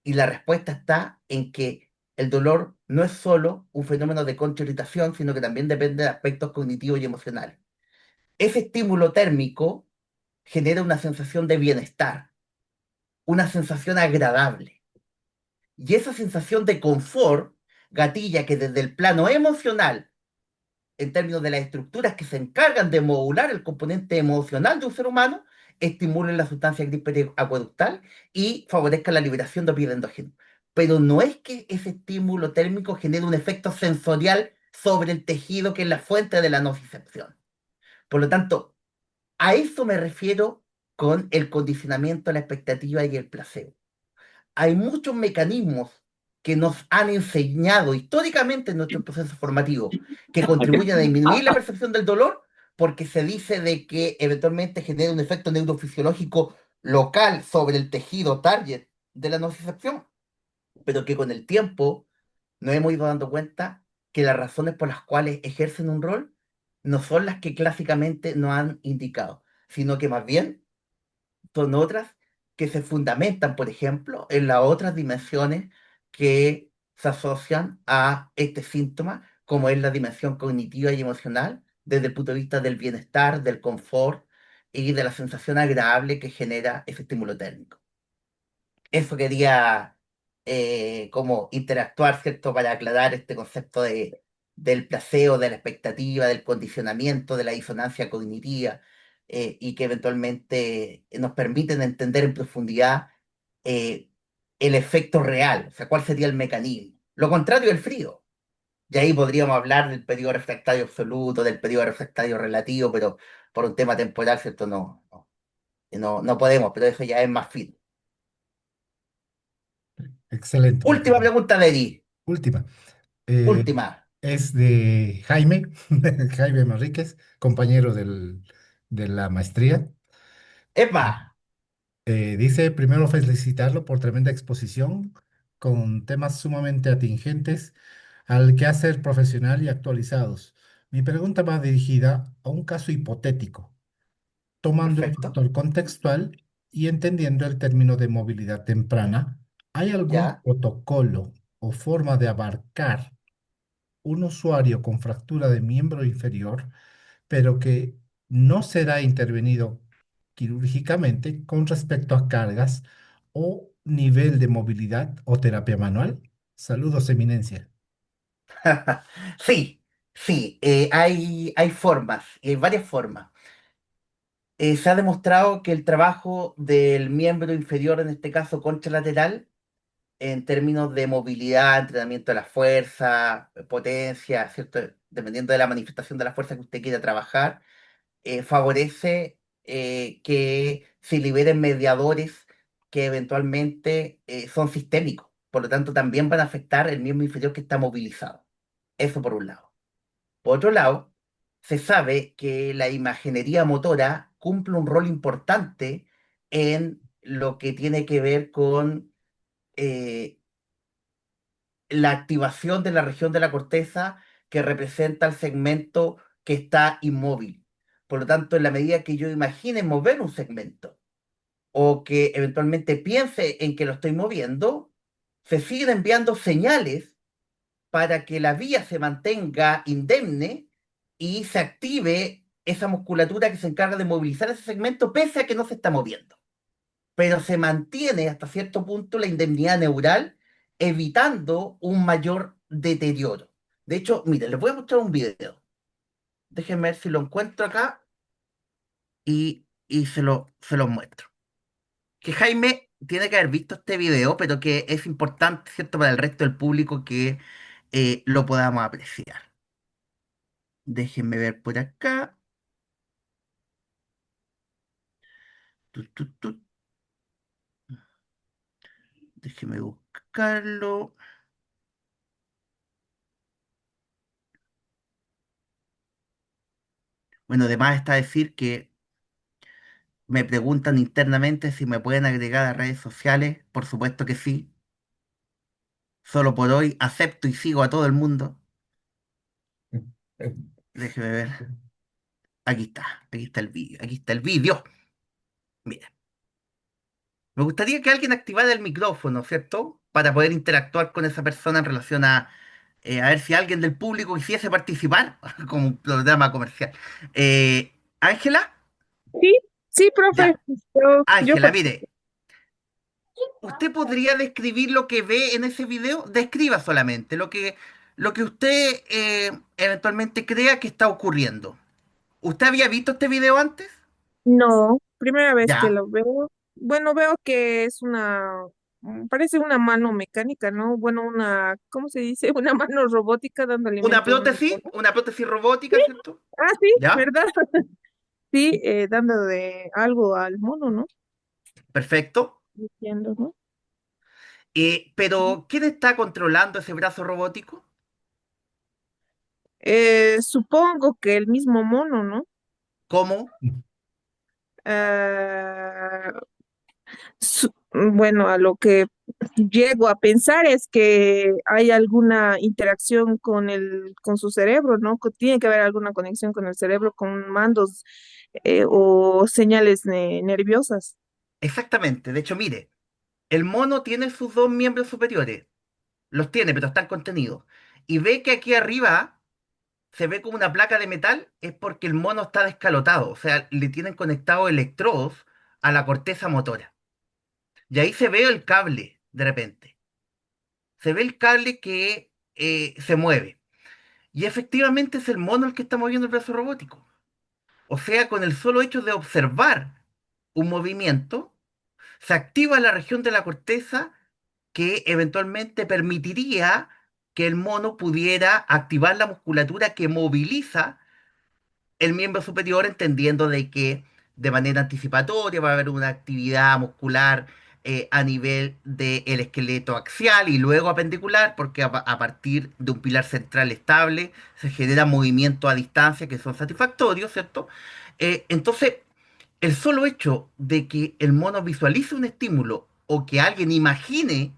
Y la respuesta está en que el dolor no es solo un fenómeno de contra-irritación, sino que también depende de aspectos cognitivos y emocionales. Ese estímulo térmico genera una sensación de bienestar, una sensación agradable. Y esa sensación de confort gatilla que desde el plano emocional, en términos de las estructuras que se encargan de modular el componente emocional de un ser humano, estimulen la sustancia acueductal y favorezcan la liberación de óxido endógeno. Pero no es que ese estímulo térmico genere un efecto sensorial sobre el tejido que es la fuente de la nocicepción. Por lo tanto, a eso me refiero con el condicionamiento, la expectativa y el placebo. Hay muchos mecanismos que nos han enseñado históricamente en nuestro proceso formativo que contribuyen a disminuir la percepción del dolor porque se dice de que eventualmente genera un efecto neurofisiológico local sobre el tejido target de la nocicepción, pero que con el tiempo nos hemos ido dando cuenta que las razones por las cuales ejercen un rol no son las que clásicamente nos han indicado, sino que más bien son otras que se fundamentan, por ejemplo, en las otras dimensiones que se asocian a este síntoma, como es la dimensión cognitiva y emocional, desde el punto de vista del bienestar, del confort y de la sensación agradable que genera ese estímulo térmico. Eso quería como interactuar, ¿cierto? Para aclarar este concepto del placebo, de la expectativa, del condicionamiento, de la disonancia cognitiva, y que eventualmente nos permiten entender en profundidad eh, el efecto real, o sea, cuál sería el mecanismo. Lo contrario del frío. Y ahí podríamos hablar del periodo refractario absoluto, del periodo refractario relativo, pero por un tema temporal, ¿cierto? No podemos, pero eso ya es más fino. Excelente, muy Última bien. pregunta de Eri. Última. Eh, Última. es de Jaime, Jaime Manríquez, compañero de la maestría. Epa, Dice, primero felicitarlo por tremenda exposición con temas sumamente atingentes al quehacer profesional y actualizados. Mi pregunta va dirigida a un caso hipotético, tomando un perfecto. factor contextual y entendiendo el término de movilidad temprana. ¿Hay algún Ya. protocolo o forma de abarcar un usuario con fractura de miembro inferior, pero que no será intervenido quirúrgicamente con respecto a cargas o nivel de movilidad o terapia manual? Saludos, eminencia. Sí, sí, hay formas, hay varias formas. Se ha demostrado que el trabajo del miembro inferior, en este caso contralateral, en términos de movilidad, entrenamiento de la fuerza, potencia, ¿cierto? Dependiendo de la manifestación de la fuerza que usted quiera trabajar, favorece que se liberen mediadores que eventualmente son sistémicos. Por lo tanto, también van a afectar el miembro inferior que está movilizado. Eso por un lado. Por otro lado, se sabe que la imaginería motora cumple un rol importante en lo que tiene que ver con eh, la activación de la región de la corteza que representa el segmento que está inmóvil. Por lo tanto, en la medida que yo imagine mover un segmento o que eventualmente piense en que lo estoy moviendo, se siguen enviando señales para que la vía se mantenga indemne y se active esa musculatura que se encarga de movilizar ese segmento pese a que no se está moviendo. Pero se mantiene hasta cierto punto la indemnidad neural, evitando un mayor deterioro. De hecho, mire, les voy a mostrar un video. Déjenme ver si lo encuentro acá y se lo muestro. Que Jaime tiene que haber visto este video, pero que es importante, ¿cierto?, para el resto del público que lo podamos apreciar. Déjenme ver por acá. Tut, tut, tut. Déjenme buscarlo. Bueno, además está decir que me preguntan internamente si me pueden agregar a redes sociales. Por supuesto que sí. Solo por hoy acepto y sigo a todo el mundo. Déjeme ver. Aquí está. Aquí está el vídeo. Aquí está el vídeo. Mira. Me gustaría que alguien activara el micrófono, ¿cierto? Para poder interactuar con esa persona en relación a ver si alguien del público quisiese participar como un programa comercial. Ángela, Sí, sí, profe. ya. Yo Ángela, participo. mire, ¿usted podría describir lo que ve en ese video? Describa solamente lo que usted eventualmente crea que está ocurriendo. ¿Usted había visto este video antes? No, primera vez que Ya. lo veo. Bueno, veo que es parece una mano mecánica, ¿no? Bueno, ¿cómo se dice? Una mano robótica dando alimento a un mono. Una prótesis Sí, robótica, ¿cierto? ah, sí, ¿Ya? ¿verdad? Sí, dando de algo al mono, ¿no? Perfecto. Diciendo, ¿no? Pero, ¿quién está controlando ese brazo robótico? Supongo que el mismo mono, ¿no? ¿Cómo? Ah, bueno, a lo que llego a pensar es que hay alguna interacción con su cerebro, ¿no? Tiene que haber alguna conexión con el cerebro, con mandos o señales nerviosas. Exactamente. De hecho, mire, el mono tiene sus dos miembros superiores. Los tiene, pero están contenidos. Y ve que aquí arriba se ve como una placa de metal, es porque el mono está descalotado. O sea, le tienen conectados electrodos a la corteza motora. Y ahí se ve el cable, de repente. Se ve el cable que se mueve. Y efectivamente es el mono el que está moviendo el brazo robótico. O sea, con el solo hecho de observar un movimiento, se activa la región de la corteza que eventualmente permitiría que el mono pudiera activar la musculatura que moviliza el miembro superior, entendiendo de que de manera anticipatoria va a haber una actividad muscular a nivel del esqueleto axial y luego apendicular, porque a partir de un pilar central estable se genera movimiento a distancia que son satisfactorios, ¿cierto? Entonces, el solo hecho de que el mono visualice un estímulo o que alguien imagine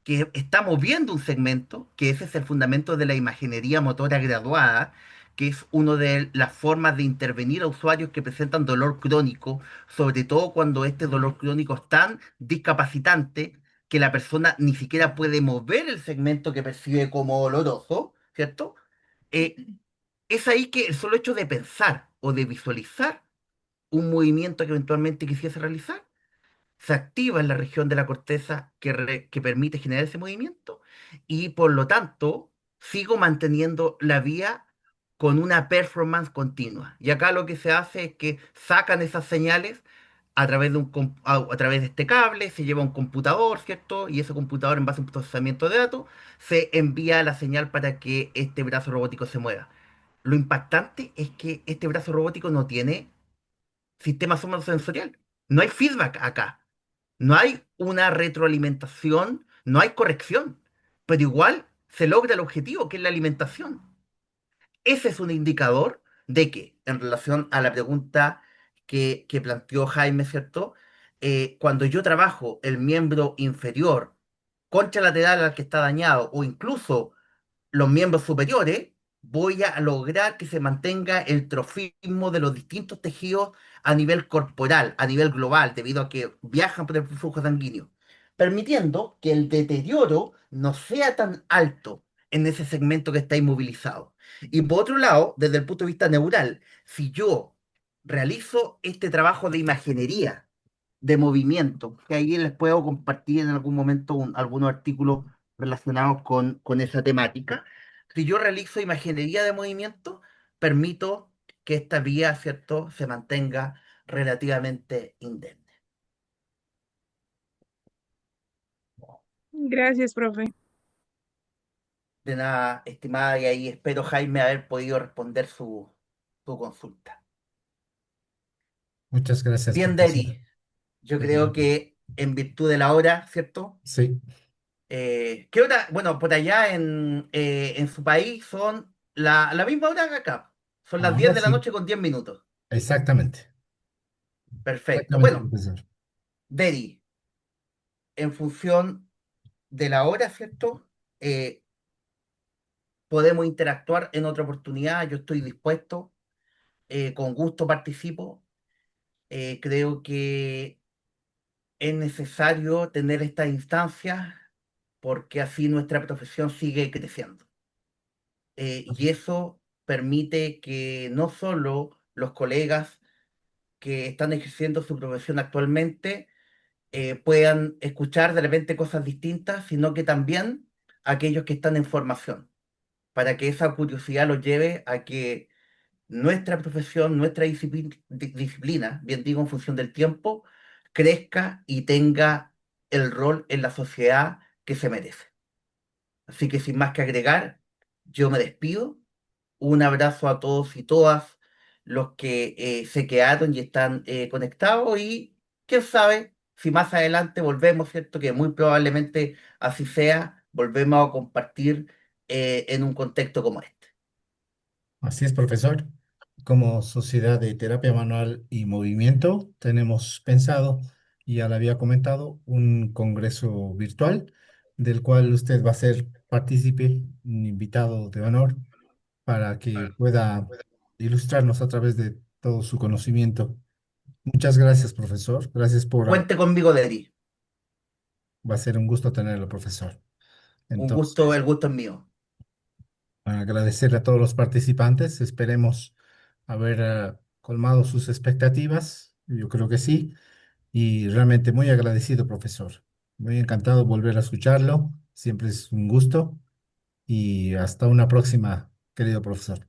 que estamos viendo un segmento, que ese es el fundamento de la imaginería motora graduada, que es una de las formas de intervenir a usuarios que presentan dolor crónico, sobre todo cuando este dolor crónico es tan discapacitante que la persona ni siquiera puede mover el segmento que percibe como doloroso, ¿cierto? Eh, es ahí que el solo hecho de pensar o de visualizar un movimiento que eventualmente quisiese realizar se activa en la región de la corteza que permite generar ese movimiento y por lo tanto sigo manteniendo la vía con una performance continua. Y acá lo que se hace es que sacan esas señales a través de a través de este cable, se lleva a un computador, ¿cierto? Y ese computador en base a un procesamiento de datos se envía la señal para que este brazo robótico se mueva. Lo impactante es que este brazo robótico no tiene sistema sensorial. No hay feedback acá. No hay una retroalimentación, no hay corrección, pero igual se logra el objetivo, que es la alimentación. Ese es un indicador de que, en relación a la pregunta que planteó Jaime, ¿cierto? Cuando yo trabajo el miembro inferior contralateral al que está dañado o incluso los miembros superiores, voy a lograr que se mantenga el trofismo de los distintos tejidos a nivel corporal, a nivel global, debido a que viajan por el flujo sanguíneo, permitiendo que el deterioro no sea tan alto en ese segmento que está inmovilizado. Y por otro lado, desde el punto de vista neural, si yo realizo este trabajo de imaginería, de movimiento, que ahí les puedo compartir en algún momento algunos artículos relacionados con esa temática. Si yo realizo imaginería de movimiento, permito que esta vía, ¿cierto?, se mantenga relativamente indemne. Gracias, profe. De nada, estimada, y ahí espero, Jaime, haber podido responder su consulta. Muchas gracias, Bien, profesor. Deri, yo creo Eh, que en virtud de la hora, ¿cierto? sí, ¿Qué hora? Bueno, por allá en su país son la misma hora que acá. Son las 10 ahora de la sí, noche con 10 minutos. exactamente. Perfecto. Exactamente, Bueno, profesor. Deri, en función de la hora, ¿cierto? Eh, Podemos interactuar en otra oportunidad. Yo estoy dispuesto, con gusto participo. Creo que es necesario tener estas instancias porque así nuestra profesión sigue creciendo. Y eso permite que no solo los colegas que están ejerciendo su profesión actualmente puedan escuchar de repente cosas distintas, sino que también aquellos que están en formación, para que esa curiosidad los lleve a que nuestra profesión, nuestra disciplina, bien digo en función del tiempo, crezca y tenga el rol en la sociedad que se merece. Así que sin más que agregar, yo me despido. Un abrazo a todos y todas los que se quedaron y están conectados y quién sabe si más adelante volvemos, ¿cierto? Que muy probablemente así sea, volvemos a compartir en un contexto como este. Así es, profesor. Como Sociedad de Terapia Manual y Movimiento, tenemos pensado, y ya le había comentado, un congreso virtual del cual usted va a ser partícipe, un invitado de honor, para que pueda ilustrarnos a través de todo su conocimiento. Muchas gracias, profesor. Gracias por... Cuente conmigo, Deri. Va a ser un gusto tenerlo, profesor. Un gusto, el Entonces, gusto es mío. agradecerle a todos los participantes. Esperemos haber colmado sus expectativas. Yo creo que sí. Y realmente muy agradecido, profesor. Muy encantado volver a escucharlo. Siempre es un gusto. Y hasta una próxima, querido profesor.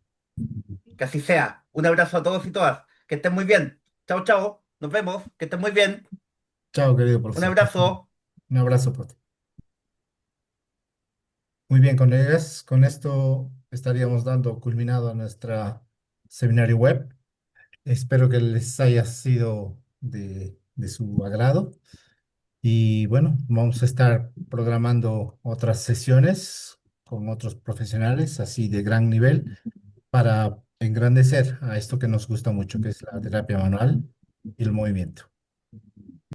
Que así sea. Un abrazo a todos y todas. Que estén muy bien. Chao, chao. Nos vemos. Que estén muy bien. Chao, querido Un profesor. abrazo. Un abrazo, profe. Muy bien, colegas. Con esto estaríamos dando culminado a nuestra seminario web. Espero que les haya sido de su agrado. Y bueno, vamos a estar programando otras sesiones con otros profesionales así de gran nivel para engrandecer a esto que nos gusta mucho, que es la terapia manual y el movimiento.